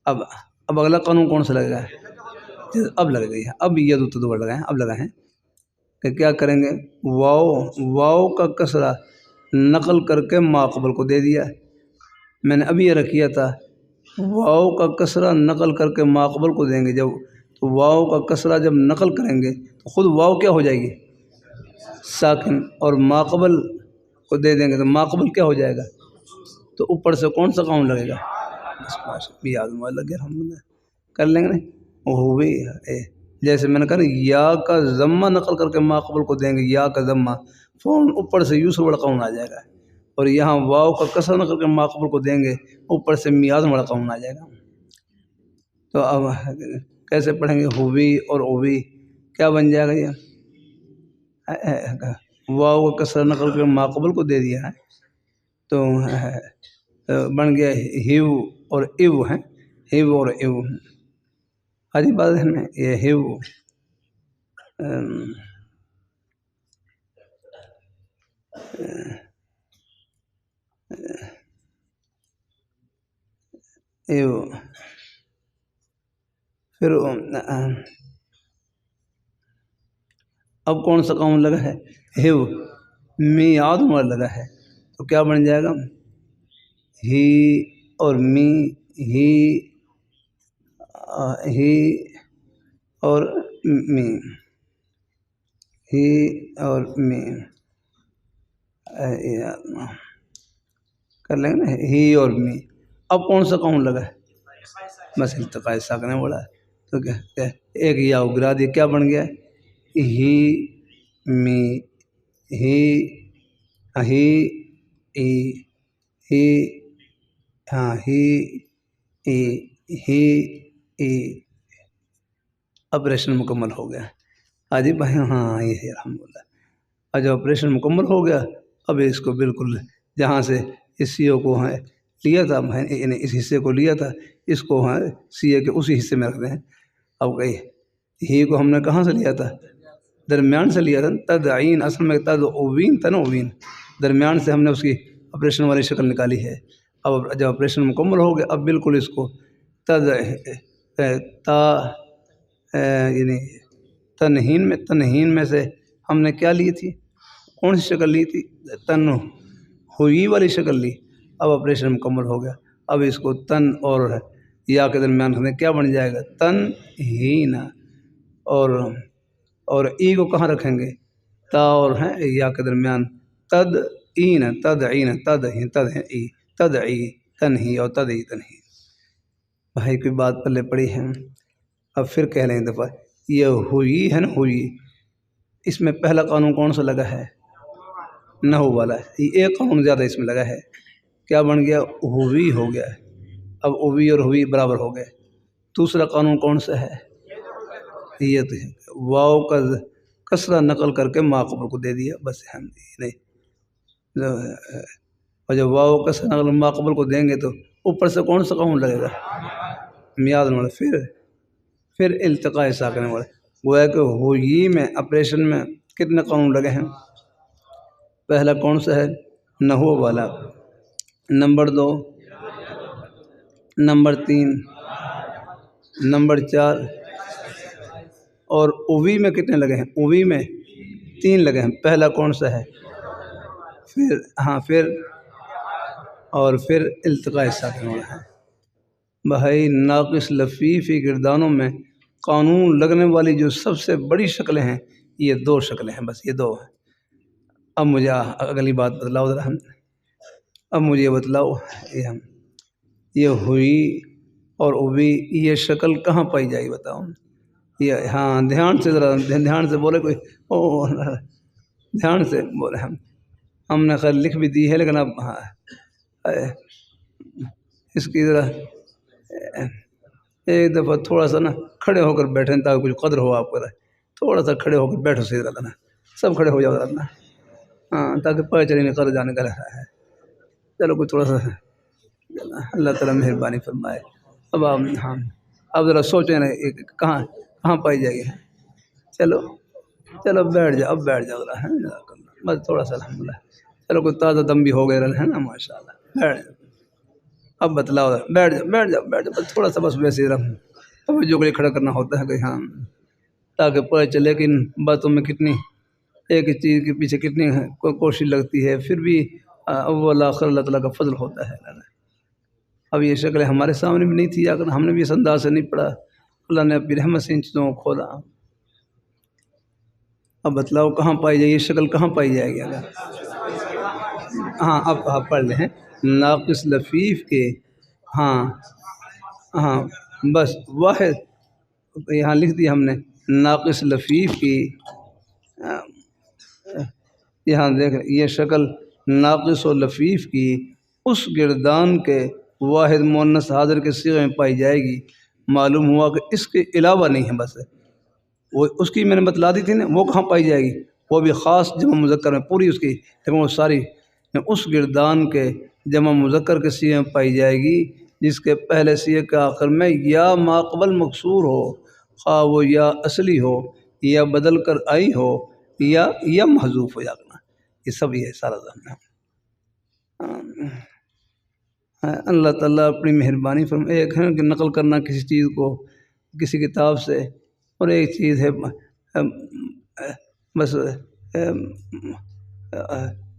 اب اگلا قانون کون سا لگے گا؟ اب لگ گئی ہے. اب یہ دوبارہ لگائیں، اب لگائیں کہ کیا کریں گے؟ واو کا کسرہ نقل کر کے ما قبل کو دے دیا. میں نے اب یہ رکھیا تھا واو کا کسرہ نقل کر کے ما قبل کو دیں گے. جب تو واو کا کسرہ جب نقل کریں گے تو خود واو کیا ہو جائے گی؟ ساکن. اور ما قبل کو دے دیں گے تو ما قبل کیا ہو جائے گا؟ تو اوپر سے کون سا قانون لگے گا؟ لگے الحمدللہ. کر لیں گے نہیں ہووی. جیسے میں نے کہا نا یا کا ضمہ نقل کر کے ما قبل کو دیں گے، یا کا ضمہ فون اوپر سے یوسف والا قانون آ جائے گا. اور یہاں واو کا کسر نقل کر کے ما قبل کو دیں گے، اوپر سے میاض والا قانون آ جائے گا. تو اب کیسے پڑھیں گے؟ ہووی اور اووی کیا بن جائے گا؟ یہ واو کا کسر نقل کر کے ما قبل کو دے دیا ہے تو بن گیا ہیو اور ایو ہے، ہیو اور ایو. ہری بات ہے میں یہ ہیو ایو. پھر اب کون سا قانون لگا ہے؟ ہیو میعاد مر لگا ہے، تو کیا بن جائے گا؟ ہی اور ہی اور می، ہی اور می. کر لیں گے نا ہی اور می. اب کون سا قانون لگا ہے؟ بس التقاء ساکنہ بولا تو کیا ایک یا گرا دیا، کیا بن گیا؟ ہی می ہی ہی ای ہی ہاں ہی ای ہی ای آپریشن مکمل ہو گیا۔ آجی بھائی ہاں یہ ہے الحمدللہ۔ اور جب آپریشن مکمل ہو گیا اب اس کو بالکل جہاں سے اس سی او کو لیا تھا، یعنی اس حصے کو لیا تھا، اس کو سی اے کے اسی حصے میں رکھ دیں۔ اب گئی ہی کو ہم نے کہاں سے لیا تھا؟ درمیان سے لیا تھا، تدعین اصل میں تدعوین تھا نا، اوین درمیان سے ہم نے اس کی آپریشن والی شکل نکالی ہے۔ اب جب آپریشن مکمل ہو گیا اب بالکل اس کو یعنی تنہین میں سے ہم نے کیا لی تھی؟ کون سی شکل لی تھی؟ تن ہوئی والی شکل لی۔ اب آپریشن مکمل ہو گیا، اب اس کو تن اور یا کے درمیان ہمیں کیا بن جائے گا؟ تن ہی نا، اور ای کو کہاں رکھیں گے؟ تا اور یا کے درمیان تد ای نا، تد ای نا، تد ہی تد ای، تد ای تن ہی اور تد ای تن ہی۔ بھائی کوئی بات پلے پڑی ہے؟ اب پھر کہہ لیں دفعہ یہ ہوئی ہے نا، ہوئی، اس میں پہلا قانون کون سا لگا ہے؟ نحو والا ہے۔ یہ ایک قانون زیادہ اس میں لگا ہے، کیا بن گیا؟ ہوئی ہو گیا۔ اب اوی اور ہوئی برابر ہو گئے۔ دوسرا قانون کون سا ہے؟ یہ تو ہے واو کا کسرہ نقل کر کے ماقبل کو دے دیا، بس ہم نہیں۔ اور جب واو کسرہ نقل ماقبل کو دیں گے تو اوپر سے کون سا قانون لگے گا؟ میاد والا۔ پھر التقاء ساکنہ والا۔ گویا کہ ہوئی میں آپریشن میں کتنے قانون لگے ہیں؟ پہلا کون سا ہے؟ نحو والا، نمبر 2، نمبر 3، نمبر 4، اور اوی میں کتنے لگے ہیں؟ اوی میں 3 لگے ہیں۔ پہلا کون سا ہے؟ پھر التقاء ساکنہ والا ہے۔ بھائی ناقص لفیفی گردانوں میں قانون لگنے والی جو سب سے بڑی شکلیں ہیں یہ 2 شکلیں ہیں، بس یہ 2 ہیں۔ اب مجھے اگلی بات بتلاؤ ذرا، اب مجھے یہ بتلاؤ یہ ہوئی اور اوی یہ شکل کہاں پائی جائے گی بتاؤ؟ یہ دھیان سے ذرا دھیان سے بولے کوئی، دھیان سے بولے۔ ہم نے خیر لکھ بھی دی ہے لیکن اب اس کی ذرا ایک دفعہ تھوڑا سا کھڑے ہو کر بیٹھیں تاکہ کچھ قدر ہو آپ کا۔ تھوڑا سا کھڑے ہو کر بیٹھو صحیح رہتا سب کھڑے ہو جاؤ ذرا تاکہ پتہ چلے نہیں قدر جانے کا رہا ہے۔ چلو کوئی تھوڑا سا اللہ تعالیٰ مہربانی فرمائے۔ اب ذرا سوچیں نا کہاں پائی جائے گی۔ چلو بیٹھ جاؤ، اب بیٹھ جاؤ ذرا، بس تھوڑا سا الحمدللہ۔ چلو کوئی تازہ دم بھی ہو گئے ہے نا ماشاء اللہ۔ بیٹھ جاؤ، اب بتلاؤ، بیٹھ جاؤ بس تھوڑا سا، بس ویسے ہی توجہ کے لیے کھڑا کرنا ہوتا ہے کہ تاکہ پتہ چلے کہ ان باتوں میں کتنی ایک چیز کے پیچھے کتنی کوشش لگتی ہے، پھر بھی اول آخر اللہ تعالیٰ کا فضل ہوتا ہے۔ اب یہ شکلیں ہمارے سامنے بھی نہیں تھی، اگر ہم نے بھی اس انداز سے نہیں پڑھا، اللہ نے اپنی رحمت سے ان چیزوں کو کھولا۔ اب بتلاؤ کہاں پائی جائے، یہ شکل کہاں پائی جائے گی؟ اگر اب آپ پڑھ لیں ناقص لفیف کے بس واحد یہاں لکھ دیا ہم نے ناقص لفیف کی، یہاں دیکھ یہ شکل ناقص و لفیف کی اس گردان کے واحد مؤنث حاضر کے صیغے میں پائی جائے گی۔ معلوم ہوا کہ اس کے علاوہ نہیں ہے، بس وہ اس کی میں نے بتلا دی تھی نا، وہ کہاں پائی جائے گی؟ وہ بھی خاص جمع مذکر میں پوری اس کی، لیکن وہ ساری اس گردان کے جمع مذکر کے صیغے میں پائی جائے گی جس کے پہلے صیغے کے آخر میں یا ماقبل مکسور ہو، خواہ وہ یا اصلی ہو یا بدل کر آئی ہو یا محذوف ہو جانا، یہ سب یہ سارا ضمن ہے۔ اللہ تعالیٰ اپنی مہربانی فرمائے۔ ایک ہے کہ نقل کرنا کسی چیز کو کسی کتاب سے، اور ایک چیز ہے بس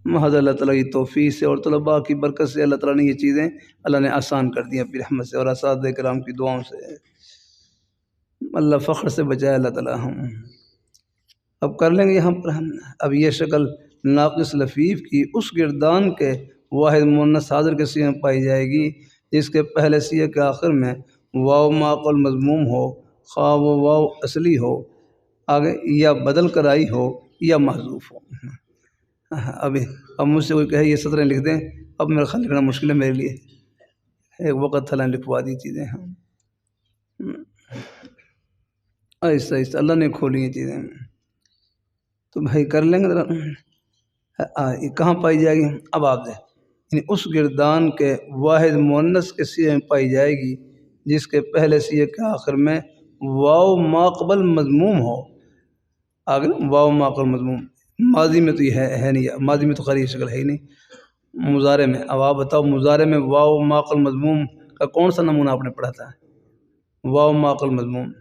محض اللہ تعالیٰ کی توفیق سے اور طلباء کی برکت سے اللہ تعالیٰ نے یہ چیزیں اللہ نے آسان کر دی اپنی رحمت سے اور اساتذہ کرام کی دعاؤں سے۔ اللہ فخر سے بچائے اللہ تعالیٰ ہم۔ اب کر لیں گے یہاں پر ہم، اب یہ شکل ناقص لفیف کی اس گردان کے واحد مؤنث حاضر کے صیغے میں پائی جائے گی جس کے پہلے صیغے کے آخر میں واو معقل مضموم ہو، خواہ وہ واو اصلی ہو، آگے یا بدل کر آئی ہو یا محذوف ہو۔ اب مجھ سے کوئی کہے یہ سطریں لکھ دیں، اب میرا خیال لکھنا مشکل ہے میرے لیے، ایک وقت تھا لکھوا دی چیزیں، ہاں آہستہ آہستہ اللہ نے کھولی ہیں چیزیں، تو بھائی کر لیں گے ذرا۔ یہ کہاں پائی جائے گی؟ اب آپ دیں، یعنی اس گردان کے واحد مؤنث کے سیغے میں پائی جائے گی جس کے پہلے سیغے کے آخر میں واو ماقبل مضموم ہو۔ آگے واو ماقبل مضموم، ماضی میں تو یہ ہے نہیں، ماضی میں تو خیر یہ شکل ہے ہی نہیں، مضارع میں۔ اب آپ بتاؤ مضارع میں واو ماقبل مضموم کا کون سا نمونہ آپ نے پڑھا تھا؟ واو ماقبل مضموم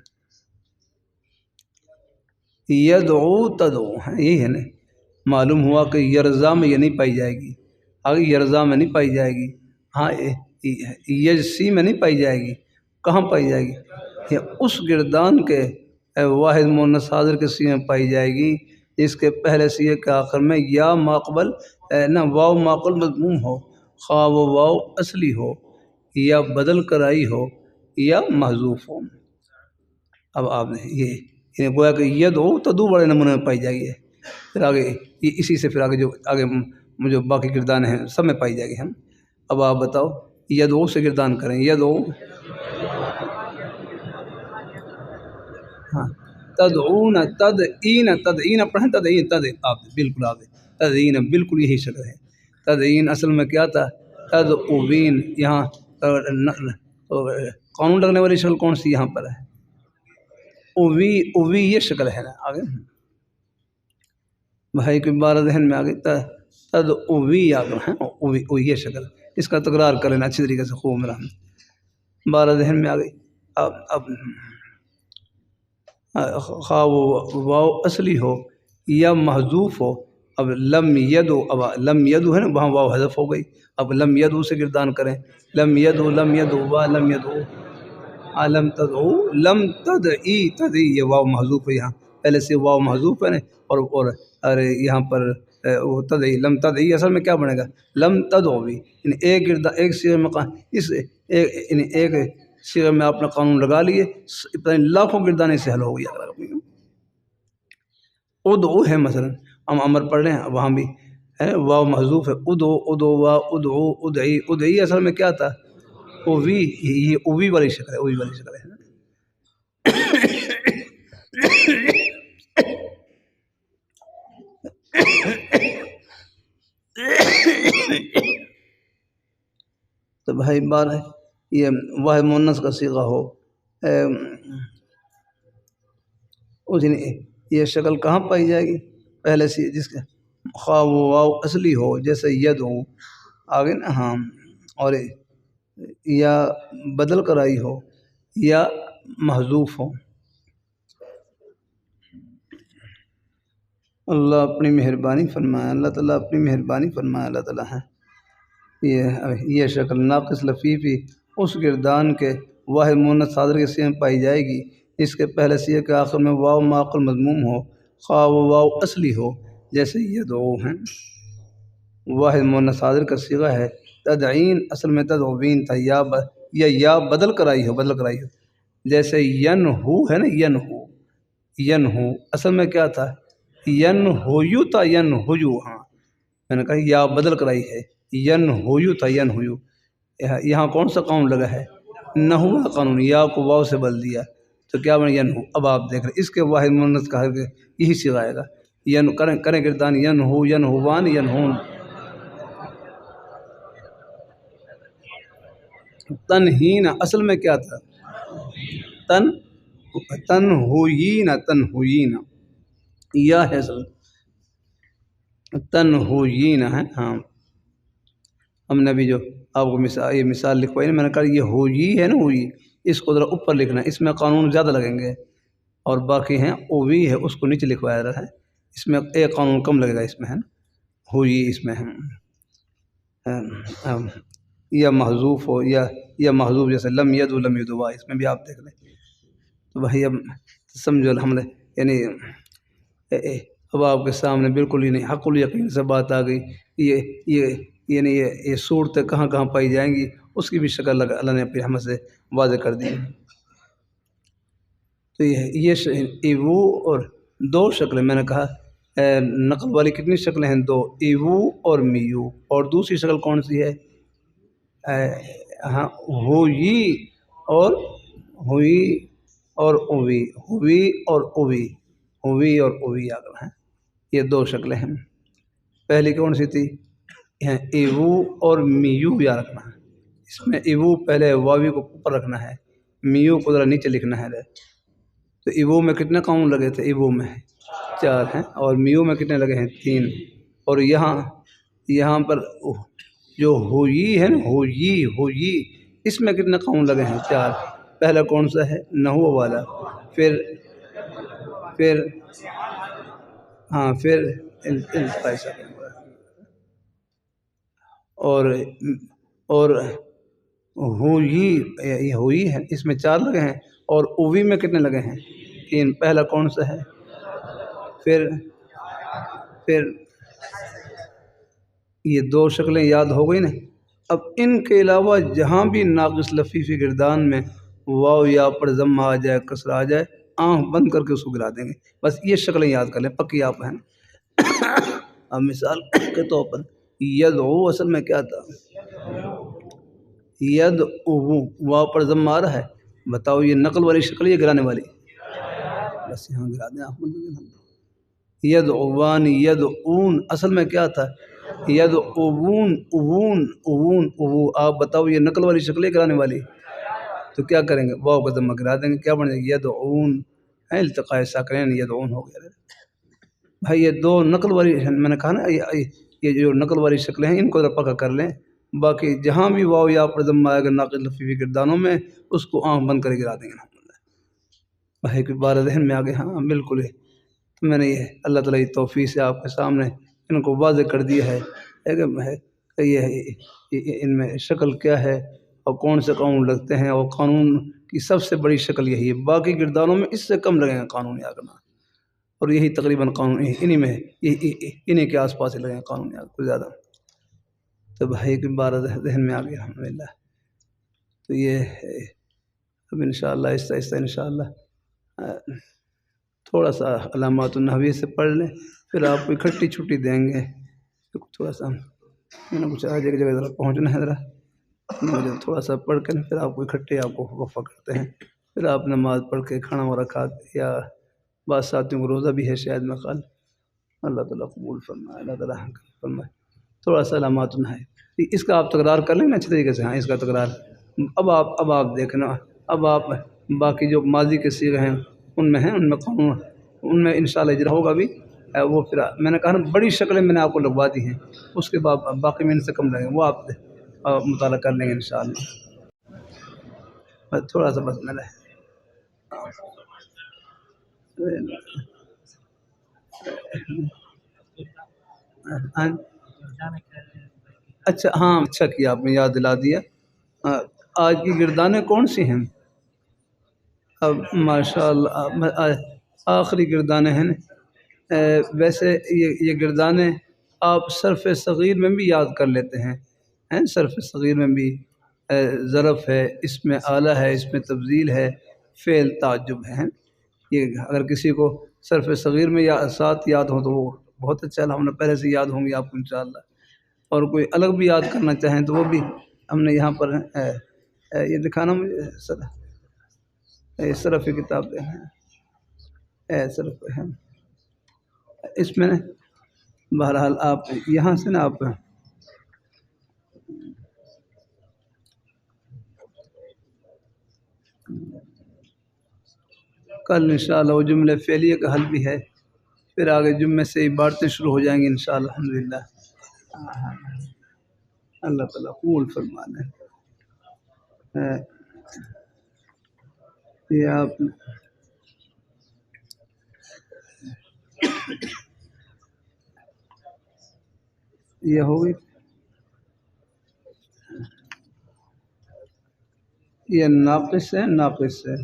یدعو تدعو، یہی ہے نا، معلوم ہوا کہ یرزا میں یہ نہیں پائی جائے گی، آگے یرزا میں نہیں پائی جائے گی، ہاں یجسی میں نہیں پائی جائے گی، کہاں پائی جائے گی؟ یہ اس گردان کے واحد مؤنث حاضر کے سیغے میں پائی جائے گی جس کے پہلے سیغے کے آخر میں یا ماقبل نہ واو ماقبل مضموم ہو، خواہ وہ واو اصلی ہو یا بدل کر آئی ہو یا محذوف ہو۔ اب آپ نے یہ گویا کہ یدعو تدعو بڑے نمونے میں پائی جائے گی، پھر آگے اسی سے پھر آگے جو باقی گردان ہیں سب میں پائی جائے گی ہم۔ اب آپ بتاؤ یدعو سے گردان کریں، یدعو، ہاں تدعون، تدعین پڑھیں، تدعین آپ بالکل آپ تدعین بالکل یہی شکل ہے۔ تدعین اصل میں کیا تھا؟ تدعوین، یہاں قانون لگنے والی شکل کون سی یہاں پر ہے؟ اوی، اوی یہ شکل ہے نا، آگے بھائی کی بارہ ذہن میں آگے تدعوی آگے ہیں، اوی اوی یہ شکل، اس کا تکرار کر لینا اچھی طریقے سے خوب میرا بارہ ذہن میں آ گئی۔ اب خواہ واو اصلی ہو یا محذوف ہو، اب لم یدو، اب لم یدو ہے نا، وہاں واو حذف ہو گئی، اب لم یدو سے گردان کریں، لم یدو، لم یدو وا لم یدو، لم تدعو، لم تدعی، تدعی یہ واو محذوف ہے، یہاں پہلے سے واو محذوف ہے نا، اور یہاں پر وہ تدعی، لم تدعی اصل میں کیا بنے گا؟ لم تدعو بھی، یعنی ایک گردان ایک صیغے میں اس یعنی ایک صیغے میں آپ نے قانون لگا لیے، لاکھوں گردانے سے حل ہو گیا۔ ادعو ہے مثلا، ہم امر پڑھ رہے ہیں وہاں بھی ہے واو محذوف ہے، ادعو، ادعو وا ادعو، ادعی، ادعی اصل میں کیا تھا؟ اوی، یہ اوی والی شکل ہے، اوی والی شکل ہے۔ تو بھائی بار ہے یہ واحد مؤنث کا صیغہ ہو، یہ شکل کہاں پائی جائے گی؟ پہلے سے جس کے خواہ وہ واو اصلی ہو جیسے ید ہو، آگے نا، ہاں، اور یا بدل کر آئی ہو یا محذوف ہو۔ اللہ اپنی مہربانی فرمائے، اللہ تعالیٰ اپنی مہربانی فرمائے، اللہ تعالیٰ ہے۔ یہ شکل ناقص لفیفی اس گردان کے واحد مؤنث حاضر کے سیغے میں پائی جائے گی اس کے پہلے سیغے کے آخر میں واو معقل مضموم ہو، خواہ وہ واو اصلی ہو جیسے یدعو ہیں۔ واحد مؤنث حاضر کا صیغہ ہے تدعین، اصل میں تدعوین تھا، یا بدل کر آئی ہو، بدل کر آئی ہو، جیسے ینہو ہے نا، ینہو، ینہو اصل میں کیا تھا؟ ینہویو تھا، ینہویو، ہاں میں نے کہا یا بدل کر آئی ہے، ینہویو تھا، ینہویو، یہاں کون سا قانون لگا ہے؟ نحو کا قانون، یا کو واو سے بدل دیا تو کیا بنے؟ ینہو۔ اب آپ دیکھ رہے اس کے واحد مؤنث کا یہی صیغہ آئے گا، کریں گردان، ینہو، ینہوان، ینہون۔ تنہین اصل میں کیا تھا؟ تنہویین، تنہویین یا ہے اصل، تنہویین ہے، ہاں ہم نے ابھی جو آپ کو یہ مثال لکھوائی نا، میں نے کہا یہ ہوئی ہے نا، ہوئی اس کو ذرا اوپر لکھنا ہے، اس میں قانون زیادہ لگیں گے، اور باقی ہیں اوی ہے اس کو نیچے لکھوایا رہا ہے، اس میں ایک قانون کم لگے گا، اس میں ہے نا ہوئی، اس میں ہے یا محذوف ہو، یا محذوف جیسے لم یدو، لم یدوا، اس میں بھی آپ دیکھ لیں۔ تو بھائی اب سمجھو الحمد، یعنی اب آپ کے سامنے بالکل ہی نہیں، حق الیقین سے بات آ گئی، یہ یعنی یہ صورتیں کہاں کہاں پائی جائیں گی اس کی بھی شکل اللہ نے اپنی رحمت سے واضح کر دی۔ تو یہ ایوو اور دو شکلیں میں نے کہا، نقل والی کتنی شکلیں ہیں؟ دو، ایوو اور میو۔ اور دوسری شکل کون سی ہے؟ ہاں، ہوئی اور ہوئی اور اوی، ہوئی اور اوی، ہوئی اور اوی آ گئے ہیں، یہ دو شکلیں ہیں۔ پہلی کون سی تھی؟ ایوو اور میو یاد رکھنا ہے۔ اس میں ایوو پہلے واوی کو اوپر رکھنا ہے، میو کو ذرا نیچے لکھنا ہے۔ تو ایوو میں کتنے قانون لگے تھے؟ ایوو میں 4 ہیں، اور میو میں کتنے لگے ہیں؟ 3۔ اور یہاں پر جو ہوئی ہے نا، ہوئی اس میں کتنے قانون لگے ہیں؟ 4۔ پہلا کون سا ہے؟ نحو والا، پھر اور ہوئی ہے، اس میں 4 لگے ہیں، اور اووی میں کتنے لگے ہیں؟ 3۔ پہلا کون سا ہے؟ پھر یہ 2 شکلیں یاد ہو گئی نا۔ اب ان کے علاوہ جہاں بھی ناقص لفیفی گردان میں واو یا پر ضم آ جائے، کسر آ جائے، آنکھ بند کر کے اس کو گرا دیں گے۔ بس یہ شکلیں یاد کر لیں، پکی آپ ہیں۔ اب مثال کے طور پر یدعو اصل میں کیا تھا؟ یدعو، واو پر ضم آ رہا ہے، بتاؤ یہ نقل والی شکل ہے گرانے والی؟ بس یہاں گرا دیں آپ۔ یدعوان، یدعون، اصل میں کیا تھا؟ یدعون، اوو، آپ بتاؤ یہ نقل والی شکل ہے گرانے والی؟ تو کیا کریں گے؟ واو کا ضمہ گرا دیں گے، کیا بنے گا؟ یدعون، التقاء ساکنین، یدعون ہو گیا۔ بھائی یہ 2 نقل والی، میں نے کہا نا یہ جو نقل والی شکلیں ہیں ان کو ذرا پکا کر لیں۔ باقی جہاں بھی واو یا پر ضم آئے گا ناقص لفیفی گردانوں میں، اس کو آنکھ بند کر کے گرا دیں گے۔ بھائی کوئی بات ذہن میں آ گیا؟ ہاں بالکل ہے۔ تو میں نے یہ اللہ تعالیٰ کی توفیق سے آپ کے سامنے ان کو واضح کر دیا ہے کہ یہ ان میں شکل کیا ہے اور کون سے قانون لگتے ہیں، اور قانون کی سب سے بڑی شکل یہی ہے۔ باقی گردانوں میں اس سے کم لگیں گے قانون یاد کرنا، اور یہی تقریباً قانون انہی میں انہی کے آس پاس ہی لگیں گے قانون یاد کوئی زیادہ۔ تو بھائی کی بات ذہن میں آ گیا الحمدللہ۔ تو یہ اب انشاءاللہ آہستہ آہستہ انشاءاللہ تھوڑا سا علامات النحویہ سے پڑھ لیں، پھر آپ کو اکٹھی چھٹی دیں گے۔ تھوڑا سا میں نے کچھ آج ایک جگہ ذرا پہنچنا ہے، ذرا مجھے تھوڑا سا پڑھ کے پھر آپ کو اکٹھے آپ کو وقفہ کرتے ہیں، پھر آپ نماز پڑھ کے کھانا وغیرہ کھا کے، یا بعض ساتھیوں کو روزہ بھی ہے شاید میں خیال، اللہ تعالیٰ قبول فرمائے، اللہ تعالیٰ فرمائے۔ تھوڑا سا علامات النحویہ اس کا آپ تکرار کر لیں نا اچھی طریقے سے۔ ہاں اس کا تکرار اب آپ دیکھنا، اب آپ باقی جو ماضی کے صیغے ہیں ان میں ہیں، ان میں قانون، ان میں انشاءاللہ اجرا ہوگا بھی وہ۔ پھر میں نے کہا نا بڑی شکلیں میں نے آپ کو لگوا دی ہیں، اس کے بعد باقی میں ان سے کم لگیں گے، وہ آپ مطالعہ کر لیں گے انشاءاللہ۔ بس تھوڑا سا بس میں نے اچھا، ہاں اچھا کیا آپ نے یاد دلا دیا۔ آج کی گردانیں کون سی ہیں؟ اب ماشاء اللہ آخری گردانیں ہیں۔ ویسے یہ گردانیں آپ صرف صغیر میں بھی یاد کر لیتے ہیں، صرف صغیر میں بھی ظرف ہے، اس میں آلہ ہے، اس میں تبذیل ہے، فعل تعجب ہے۔ یہ اگر کسی کو صرف صغیر میں ساتھ یاد ہو تو وہ بہت اچھا، ہم نے پہلے سے یاد ہوں گی آپ کو انشاءاللہ۔ اور کوئی الگ بھی یاد کرنا چاہیں تو وہ بھی ہم نے یہاں پر یہ دکھانا مجھے صرف کتاب ہے، صرف ہے اس میں۔ بہرحال آپ یہاں سے نا آپ کل انشاءاللہ وہ جملے فعلیہ کا حل بھی ہے، پھر آگے جمعے سے عبارتیں شروع ہو جائیں گی انشاءاللہ الحمدللہ۔ اللہ تعالیٰ قبول فرمانے۔ یہ آپ یہ ہوگی، یہ ناقص ہے، ناقص ہے،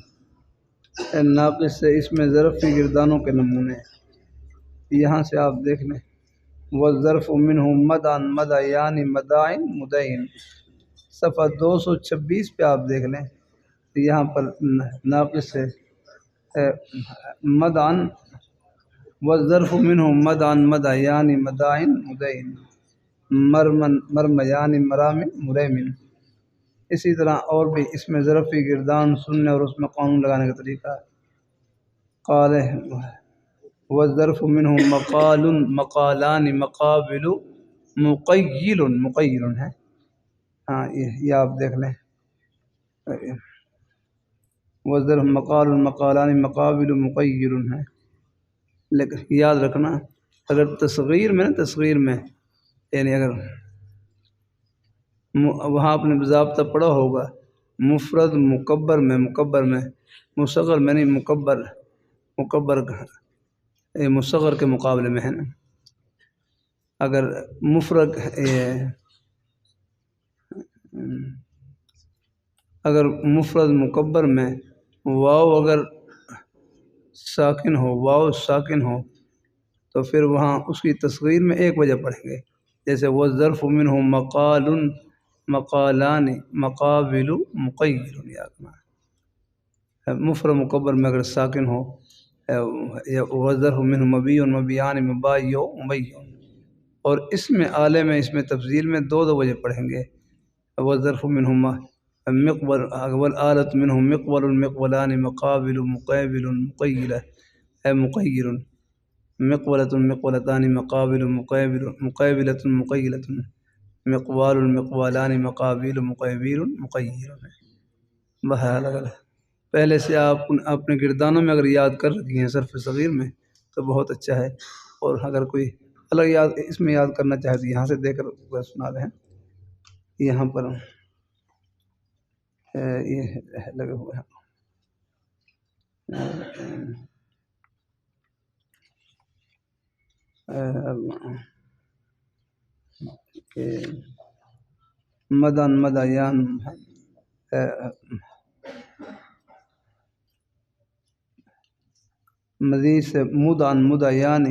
ناقص ہے، اس میں ظرف کی گردانوں کے نمونے یہاں سے آپ دیکھ لیں۔ والظرف منہ مدعن مدعیان مدائن مدعین۔ صفحہ 226 پہ آپ دیکھ لیں، یہاں پر ناقص ہے مدعن والظرف منہ مدعن مدعیان مدائن مدعین مرمن مرمیان مرامن مریمن۔ اسی طرح اور بھی اس میں ظرفی گردان سننے اور اس میں قانون لگانے کا طریقہ قال والظرف منہ مقال مقالان مقابل مقیل مقیل ہے، ہاں یہ آپ دیکھ لیں، والظرف مقال مقالان مقابل مقیل ہے۔ لیکن یاد رکھنا اگر تصغیر میں یعنی اگر وہاں آپ نے ضابطہ پڑھا ہوگا مفرد مکبر میں مصغر میں نہیں، مکبر مصغر کے مقابلے میں ہے نا، اگر مفرد اگر مفرد مکبر میں واو اگر ساکن ہو تو پھر وہاں اس کی تصغیر میں ایک وجہ پڑھیں گے، جیسے وہ ظرف منہ مقال مقالان مقابل مقیل، یاد میں مفرد مکبر میں اگر ساکن ہو وہ ظرف منہ مبی مبیان مبائی مبی، اور اس میں اعلے میں اس میں تفضیل میں دو وجہ پڑھیں گے، وہ ظرف منہ مقبل والآلۃ منہ مقبل مقبلان مقابل مقابل مقیلہ مقیر مقبلۃ مقبلتان مقابل مقابل مقابلۃ مقیلۃ مقبال مقبالان مقابل مقابل مقیر۔ بہرحال اگر پہلے سے آپ اپنے گردانوں میں اگر یاد کر رکھی ہیں صرف صغیر میں تو بہت اچھا ہے، اور اگر کوئی الگ اس میں یاد کرنا چاہے تو یہاں سے دے کر سنا رہے ہیں، یہاں پر یہ لگے ہوئے ہیں مدن مدعیان مزید سے مدعن مدعیان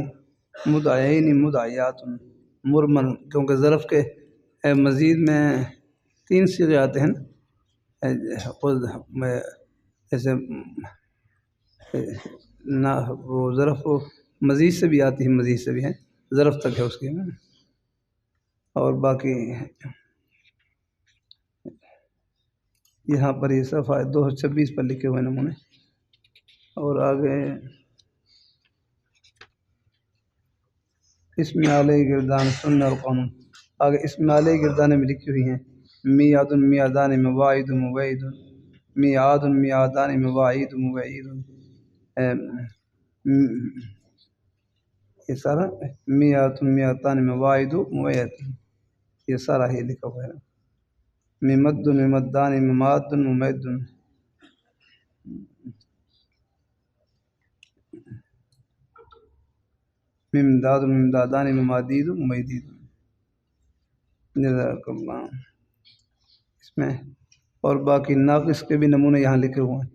مدعین مدعیات مرمن، کیونکہ ظرف کے مزید میں 3 صیغے آتے ہیں جیسے نہ وہ ظرف مزید سے بھی آتی ہے، مزید سے بھی ہے، ظرف تک ہے اس کی، اور باقی یہاں پر یہ صفحہ 226 پر لکھے ہوئے نمونے، اور آگے اسم اعلی گردان سنن اور قانون، آگے اسم اعلی گردانیں بھی لکھی ہوئی ہیں، میعاد میعادان مواعید مواعید میعاد میعادان مواعید مواعید، یہ سارا میعاد میعادان مواعید مواعید، یہ سارا ہی لکھا ہوا ہے، ممد ممدان مماد ممد، ممداد ممدادان ممادید ممیدید۔ جزاک اللہ۔ اس میں اور باقی ناقص کے بھی نمونے یہاں لکھے ہوئے ہیں،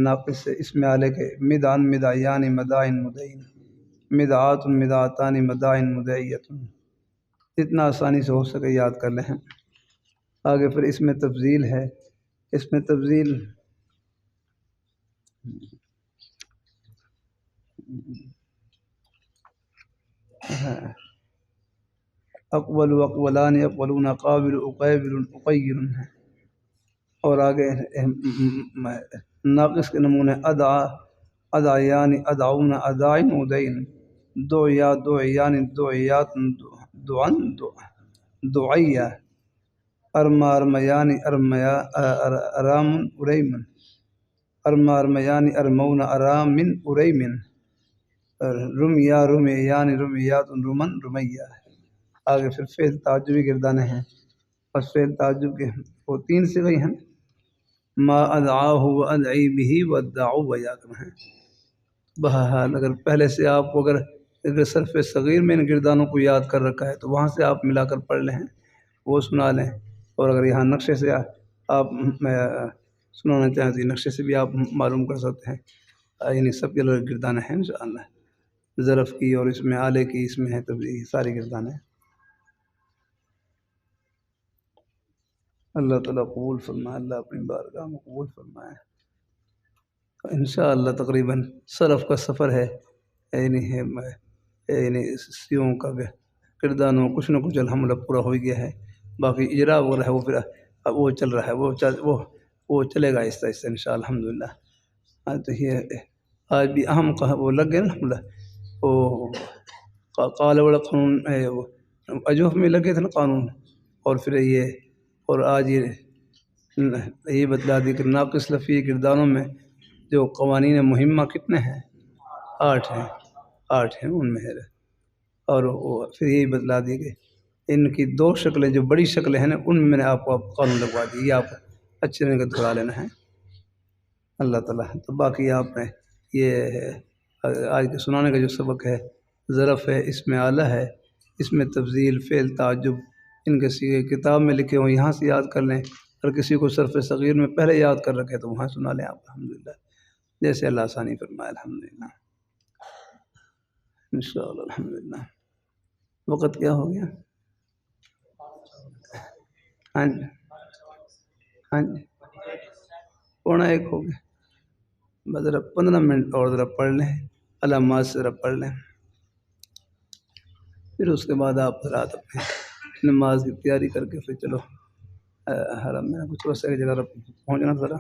ناقص سے اسم اعلی کے مدعن مدعیان مدائن مدعین مدعات مدعاتان مدائن مدعیت، جتنا آسانی سے ہو سکے یاد کر لیں۔ آگے پھر اس میں تفضیل ہے، اس میں تفضیل اقبل اقبلان اقبلون قابل اقابل اقیر ہے، اور آگے ناقص کے نمونے ادعا ادعیان ادعون ادائن ادعین دعیا دعیان دعیات دعن دعیہ ارما ارمیان ارمیا ارام اریمن ارما ارمیان ارمون ارامن اریمن رمیا رمیان رمیات رمن رمیہ۔ آگے پھر فعل تعجبی گردانے ہیں، اور فعل تعجب کے وہ 3 صیغے ہیں، ما ادعاہ و ادعی بھی و ادعو ویاکم ہیں۔ بہرحال اگر پہلے سے آپ کو اگر صرف صغیر میں ان گردانوں کو یاد کر رکھا ہے تو وہاں سے آپ ملا کر پڑھ لیں، وہ سنا لیں، اور اگر یہاں نقشے سے آپ سنانا چاہیں تو نقشے سے بھی آپ معلوم کر سکتے ہیں، یعنی سب کے الگ گردانے ہیں انشاءاللہ۔ ظرف کی اور اس میں آلے کی، اس میں ہے تبدیلی، ساری گردانیں۔ اللہ تعالیٰ قبول فرمائے، اللہ اپنی بارگاہ میں قبول فرمائے۔ انشاءاللہ تقریباً صرف کا سفر ہے، یعنی سیوں کا کردانوں کچھ نہ کچھ الحمدللہ پورا ہو گیا ہے، باقی اجرا ہو رہا ہے، وہ پھر وہ چل رہا ہے، وہ چلے گا آہستہ آہستہ انشاءاللہ الحمدللہ۔ تو یہ آج بھی اہم وہ لگ گئے نا الحمدللہ، وہ قال والا قانون اجوف میں لگے تھے نا قانون، اور پھر یہ اور آج یہ بتلا دی کہ ناقص لفظی کرداروں میں جو قوانین مہمہ کتنے ہیں؟ 8 ہیں، 8 ہیں ان میں ہے۔ اور وہ پھر یہی بتلا دی کہ ان کی 2 شکلیں جو بڑی شکلیں ہیں نا، ان میں نے آپ کو قانون لگوا دی، یہ آپ اچھے طرح دہرا لینا ہے اللہ تعالیٰ۔ تو باقی آپ نے یہ آج کے سنانے کا جو سبق ہے، ظرف ہے، اس میں آلہ ہے، اس میں تفضیل، فعل، تعجب، ان کے سیغے کتاب میں لکھے ہوں یہاں سے یاد کر لیں، اور کسی کو صرف صغیر میں پہلے یاد کر رکھے تو وہاں سنا لیں آپ الحمدللہ، جیسے اللہ آسانی فرمائے الحمدللہ انشاءاللہ الحمدللہ۔ وقت کیا ہو گیا؟ ہاں جی، ہاں جی، 12:45 ہو گیا، بس ذرا 15 منٹ اور ذرا پڑھ لیں، علامات سے ذرا پڑھ لیں، پھر اس کے بعد آپ رات اپنے نماز کی تیاری کر کے پھر چلو حرم میں کچھ ویسے کی جگہ پہنچنا ذرا۔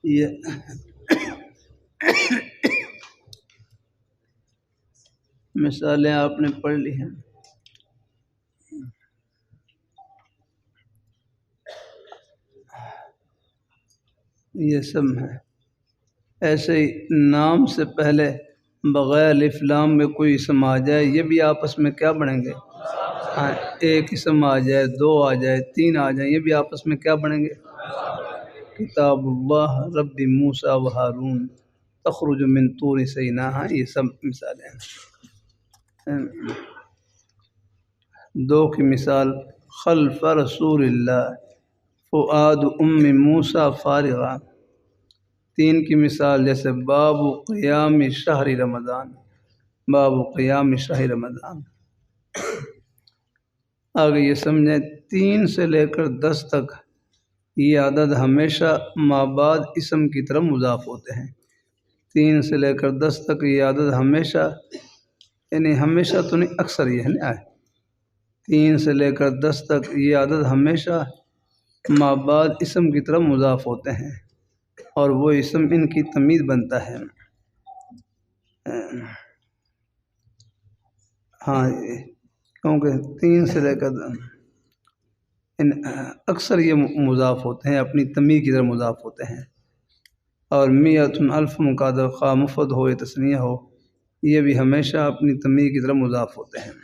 یہ مثالیں آپ نے پڑھ لی ہیں، یہ سب ہے ایسے ہی نام سے پہلے بغیر الف لام میں کوئی اسم آ جائے، یہ بھی آپس میں کیا بنیں گے؟ ہاں، ایک اسم آ جائے، 2 آ جائے، 3 آ جائیں، یہ بھی آپس میں کیا بنیں گے؟ کتاب اللہ رب موسیٰ و ہارون تخرج من طور سینا، یہ سب مثالیں ہیں۔ 2 کی مثال خلف رسول اللہ فؤاد ام موسیٰ فارغہ۔ 3 کی مثال جیسے باب قیام شہر رمضان، باب قیام شہر رمضان۔ آگے یہ سمجھیں 3 سے لے کر 10 تک یہ عدد ہمیشہ ما بعد اسم کی طرف مضاف ہوتے ہیں۔ 3 سے لے کر 10 تک یہ عدد ہمیشہ، یعنی ہمیشہ تو نہیں، اکثر یہ ہے نا، 3 سے لے کر 10 تک یہ عدد ہمیشہ ما بعد اسم کی طرف مضاف ہوتے ہیں، اور وہ اسم ان کی تمیز بنتا ہے۔ ہاں، کیونکہ 3 سے لے کر اکثر یہ مضاف ہوتے ہیں، اپنی تمیز کی طرف مضاف ہوتے ہیں، اور میت الف مقادر خواہ مفرد ہو یا تثنیہ ہو، یہ بھی ہمیشہ اپنی تمیز کی طرف مضاف ہوتے ہیں۔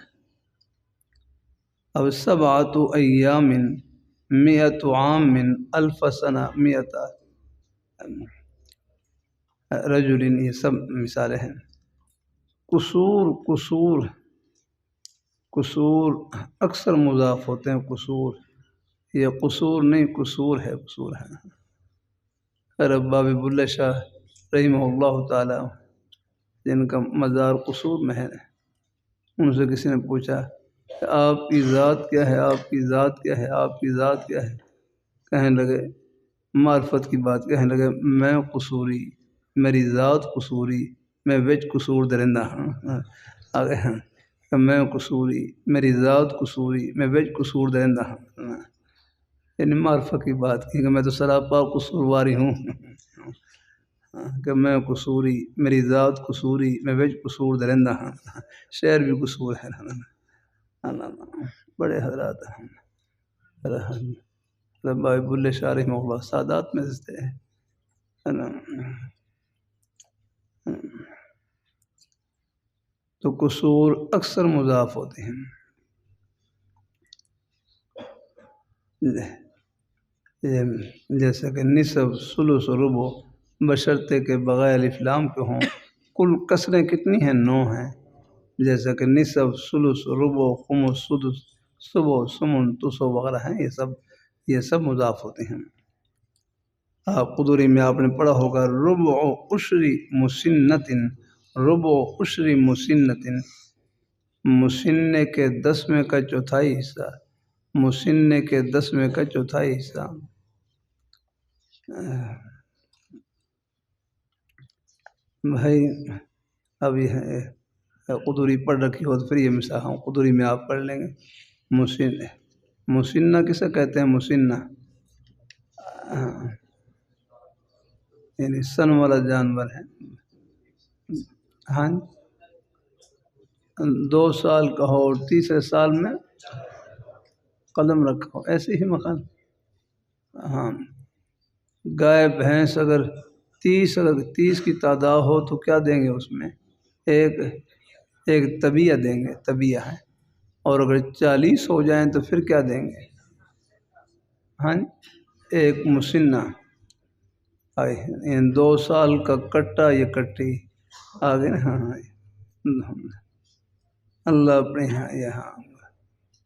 اب 7 ایام 100 عام 1000 سنہ 100 رجل، یہ سب مثالیں ہیں۔ قصور اکثر مضاف ہوتے ہیں، قصور، یہ قصور نہیں، قصور ہے، قصور ہے۔ رباب بلّہ شاہ رحمہ اللہ تعالی، جن کا مزار قصور میں ہے، ان سے کسی نے پوچھا کہ آپ کی ذات کیا ہے، آپ کی ذات کیا ہے، آپ کی ذات کیا ہے؟ کہنے لگے معرفت کی بات، کہنے لگے میں قصوری، میری ذات قصوری، میں وچ قصور درندہ ہوں، کہ میں قصوری، میری ذات قصوری، میں وچ قصور درندہ ہوں، یعنی معرفت کی بات کی کہ میں تو سراپا قصورواری ہوں، کہ میں قصوری، میری ذات قصوری، میں وچ قصور درندہ ہوں، شعر بھی قصور ہے، بڑے حضرات ہیں، رباب بلّہ شاہ رحمہ اللہ سادات میں سے ہیں۔ تو قصور اکثر مضاف ہوتے ہیں۔ جیسا کہ نصف ثلث و ربع بشرطے کے بغیر الف لام کے ہوں۔ کل کسریں کتنی ہیں؟ 9 ہیں، جیسا کہ نصف ثلث ربع خمس سدس سبع ثمن تسع وغیرہ ہیں، یہ سب مضاف ہوتے ہیں۔ قدوری میں آپ نے پڑھا ہوگا ربع عشر مسنۃ، ربع عشر مسنۃ، مسنہ کے 10ویں کا چوتھائی حصہ، مسنہ کے 10ویں کا چوتھائی حصہ۔ بھائی اب یہ قدوری پڑھ رکھی ہو تو پھر یہ مثال ہوں قدوری میں آپ پڑھ لیں گے۔ مسنہ کسے کہتے ہیں؟ مسنہ یعنی سن والا جانور ہے۔ ہاں 2 سال کا ہو اور تیسرے سال میں قلم رکھا ہو، ایسے ہی مقام۔ ہاں گائے بھینس اگر 30 کی تعداد ہو تو کیا دیں گے؟ اس میں ایک طبیعہ دیں گے، طبیعہ ہے، اور اگر 40 ہو جائیں تو پھر کیا دیں گے؟ ہاں ایک مسنہ، 2 سال کا کٹا یا کٹی آگے نا۔ ہاں اللہ اپنے یہاں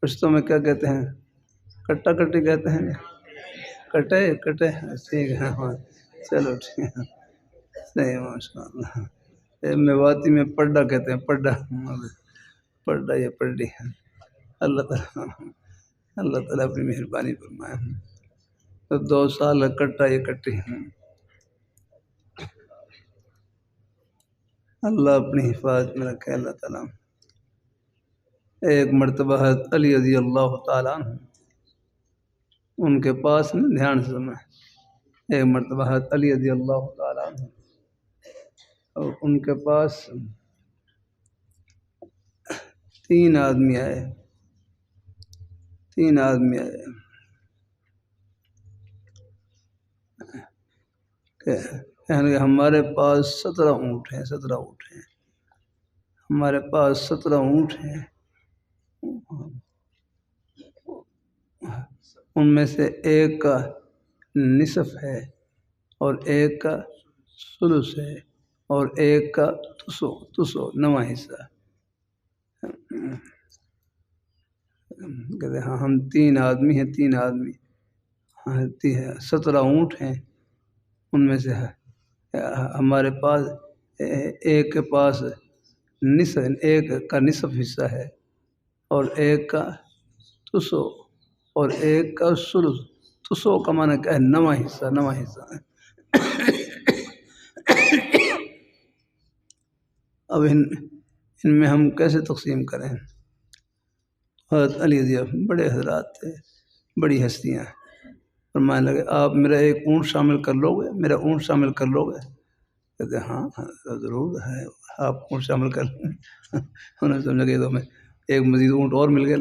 پشتوں میں کیا کہتے ہیں؟ کٹا کٹی کہتے ہیں، کٹے ٹھیک ہے، ہاں چلو ٹھیک ہے، صحیح ماشاء اللہ۔ میواتی میں پڈا کہتے ہیں، پڈا یا پڈی۔ اللہ تعالیٰ اپنی مہربانی فرمائے۔ تو 2 سال کٹا یا کٹی، اللہ اپنی حفاظت میں رکھے اللہ تعالیٰ۔ ایک مرتبہ حضرت علی رضی اللہ تعالیٰ عنہ، ان کے پاس دھیان سے سنیں، ایک مرتبہ حضرت علی رضی اللہ تعالیٰ عنہ اور ان کے پاس 3 آدمی آئے، کہنے کہ ہمارے پاس 17 اونٹ ہیں، ہمارے پاس 17 اونٹ ہیں، ان میں سے ایک کا نصف ہے اور ایک کا ثلث ہے اور ایک کا تسو 9واں حصہ۔ کہتے ہاں ہم 3 آدمی ہیں، 17 اونٹ ہیں، ان میں سے ہمارے پاس ایک کے پاس ایک کا نصف حصہ ہے اور ایک کا تسو اور ایک کا ثلث۔ تسو کا معنی کیا ہے؟ 9واں حصہ ہے۔ اب ان میں ہم کیسے تقسیم کریں؟ حضرت علی رضی اللہ بڑے حضرات تھے، بڑی ہستیاں، فرمانے لگے آپ میرا ایک اونٹ شامل کر لو گے؟ کہتے ہاں ضرور ہے، آپ اونٹ شامل کر لیں۔ انہوں نے سمجھا کہ تو میں ایک مزید اونٹ اور مل گیا۔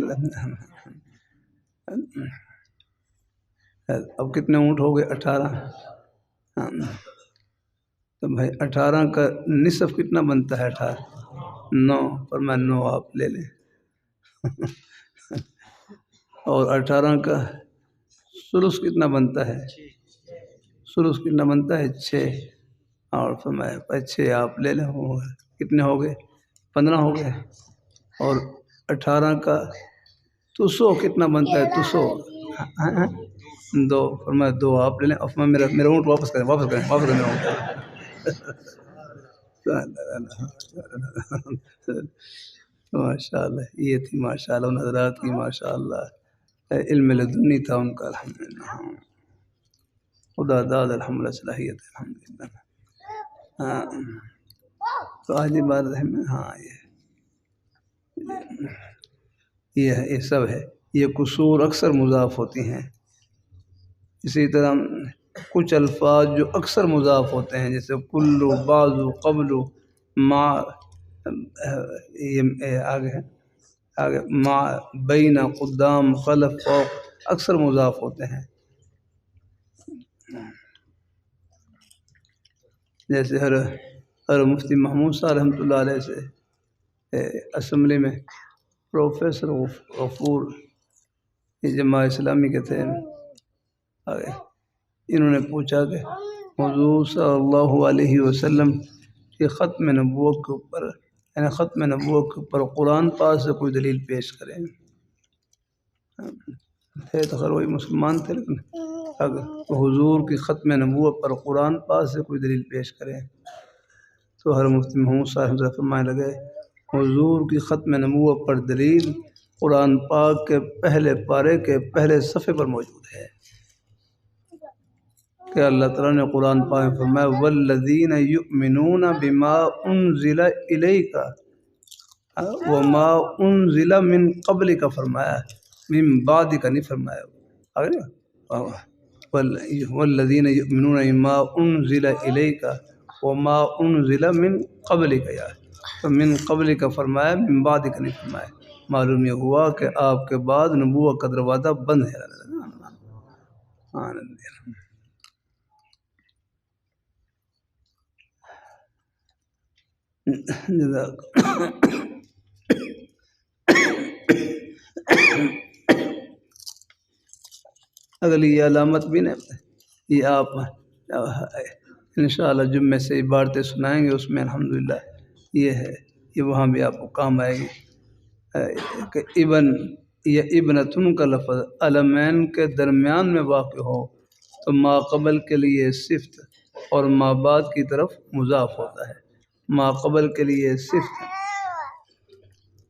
اب کتنے اونٹ ہو گئے؟ 18۔ ہاں تو بھائی 18 کا نصف کتنا بنتا ہے؟ 9 پر میں 9 آپ لے لیں، اور 18 کا ثلث کتنا بنتا ہے؟ 6، اور فرمایا 6 آپ لے لیں، کتنے ہو گئے؟ 15 ہو گئے۔ اور 18 کا تسو کتنا بنتا ہے؟ تسو 2، فرمایا 2 آپ لے لیں، اور میرا اونٹ واپس کریں میرا اونٹ۔ ماشاء اللہ، یہ تھی ماشاء اللہ ان حضرات کی، ماشاء اللہ علم لدنی تھا ان کا، الحمدللہ خدا داد الحمد صلاحیت الحمدللہ۔ ہاں تو آج بات میں ہاں یہ سب ہے، یہ قصور اکثر مضاف ہوتی ہیں۔ اسی طرح کچھ الفاظ جو اکثر مضاف ہوتے ہیں، جیسے کلو، بعضو، قبلو، ما، یہ آگے ما، بین، قدام، خلف، فوق، اکثر مضاف ہوتے ہیں۔ جیسے ہر مفتی محمود صاحب رحمۃ اللہ علیہ سے اسمبلی میں پروفیسر غفور یہ جماعت اسلامی کے تھے آگے، انہوں نے پوچھا کہ حضور صلی اللہ علیہ وسلم کی ختم نبوت کے اوپر، یعنی ختم نبوت کے اوپر قرآن پاک سے کوئی دلیل پیش کریں۔ تھے تو خیر وہی مسلمان تھے، لیکن اگر حضور کی ختم نبوت پر قرآن پاک سے کوئی دلیل پیش کریں تو ہر مفتی محمود صاحب سے فرمانے لگے حضور کی ختم نبوت پر دلیل قرآن پاک کے پہلے پارے کے پہلے صفحے پر موجود ہے کہ اللہ تعالیٰ نے قرآن پاک میں فرمایا والذین یؤمنون بما انزل الیک وما انزل من قبلک، فرمایا من بعدک نہیں فرمایا، والذین یؤمنون بما انزل الیک وما انزل من قبلک، یا تو من قبلک فرمایا، من بعدک نہیں فرمایا۔ معلوم یہ ہوا کہ آپ کے بعد نبوت کا دروازہ بند ہے۔ اگلی یہ علامت بھی نہیں، یہ آپ انشاءاللہ جمعے سے عبارتیں سنائیں گے، اس میں الحمدللہ یہ ہے، یہ وہاں بھی آپ کو کام آئے گی کہ ابن یا ابنتن کا لفظ علمین کے درمیان میں واقع ہو تو ما قبل کے لیے صفت اور ما بعد کی طرف مضاف ہوتا ہے، ما قبل کے لیے صفت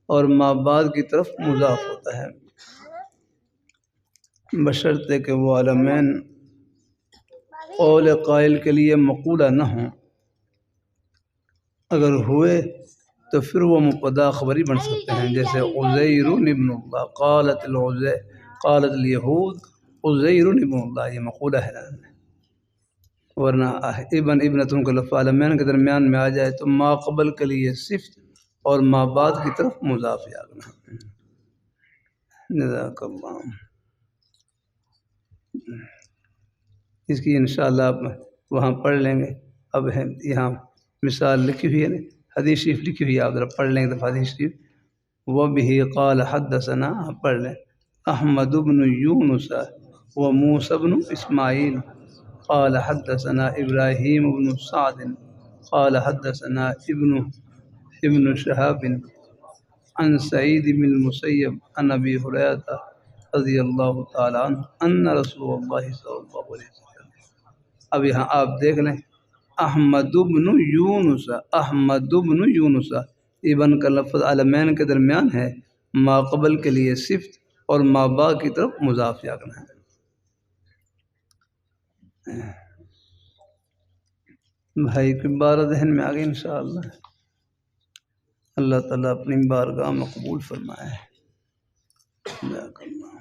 اور ما بعد کی طرف مضاف ہوتا ہے، بشرطے کہ وہ علمین قول قائل کے لیے مقولہ نہ ہوں، اگر ہوئے تو پھر وہ مبتدا خبری بن سکتے ہیں، جیسے عزیر ابن اللہ، قالت الیہود عزیر ابن اللہ، یہ مقولہ ہے، ورنہ ابنتن کا لفظ علمین کے درمیان میں آ جائے تو ما قبل کے لیے صفت اور ما بعد کی طرف مضاف یاغنا۔ جزاک اللہ۔ اس کی انشاءاللہ آپ وہاں پڑھ لیں گے، اب ہے یہاں مثال لکھی ہوئی ہے نا، حدیث شریف لکھی ہوئی ہے، آپ ذرا پڑھ لیں گے دفعہ حدیث شریف۔ وَبِهِ قَالَ حَدَّثَنَا، آپ پڑھ لیں، احمد بن یونس وموسى بن اسماعیل قال حدثنا ابراہیم بن سعد قال حدثنا ابن شهاب عن سعید بن المسیب عن ابی ہریرہ رضی اللہ تعالی عنہ ان رسول اللہ صلی اللہ علیہ وسلم۔ اب یہاں آپ دیکھ لیں احمد بن یونس، احمد بن یونس، ابن کا لفظ علمین کے درمیان ہے، ما قبل کے لیے صفت اور ما بعد کی طرف مضاف یاغنا ہے۔ بھائی کی بار ذہن میں آگے انشاءاللہ، اللہ تعالیٰ اپنی بارگاہ میں قبول فرمائے۔ جزاک اللہ۔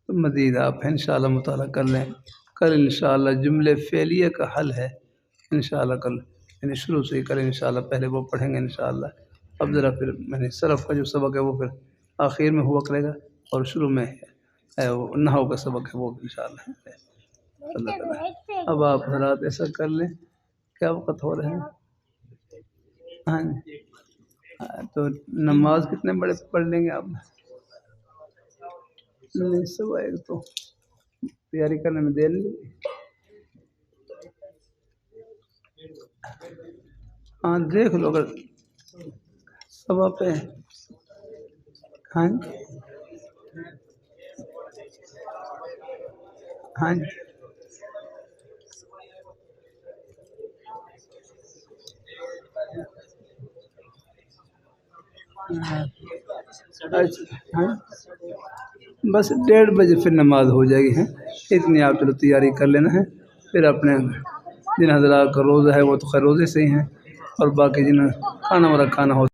مزید آپ انشاءاللہ مطالعہ کر لیں، کل انشاءاللہ جملے فعلیہ کا حل ہے انشاءاللہ، کل یعنی شروع سے ہی کل انشاءاللہ، پہلے وہ پڑھیں گے انشاءاللہ، اب ذرا پھر میں نے صرف کا جو سبق ہے وہ پھر آخر میں ہوا کرے گا، اور شروع میں نحو کا سبق ہے وہ انشاءاللہ اللہ تعالیٰ۔ اب آپ حضرات ایسا کر لیں، کیا وقت ہو رہے ہیں؟ ہاں جی، تو نماز کتنے بڑے پڑھ لیں گے آپ؟ نہیں سوا ایک تو تیاری کرنے میں دیر نہیں، ہاں دیکھ لو اگر سوا پہ، ہاں جی ہاں جی اچھا ہاں بس 1:30 بجے پھر نماز ہو جائے گی، ہیں اتنی آپ چلو تیاری کر لینا ہے، پھر اپنے جن حضرات کا روزہ ہے وہ تو خیر روزے سے ہی ہیں، اور باقی جنہیں کھانا والا کھانا ہو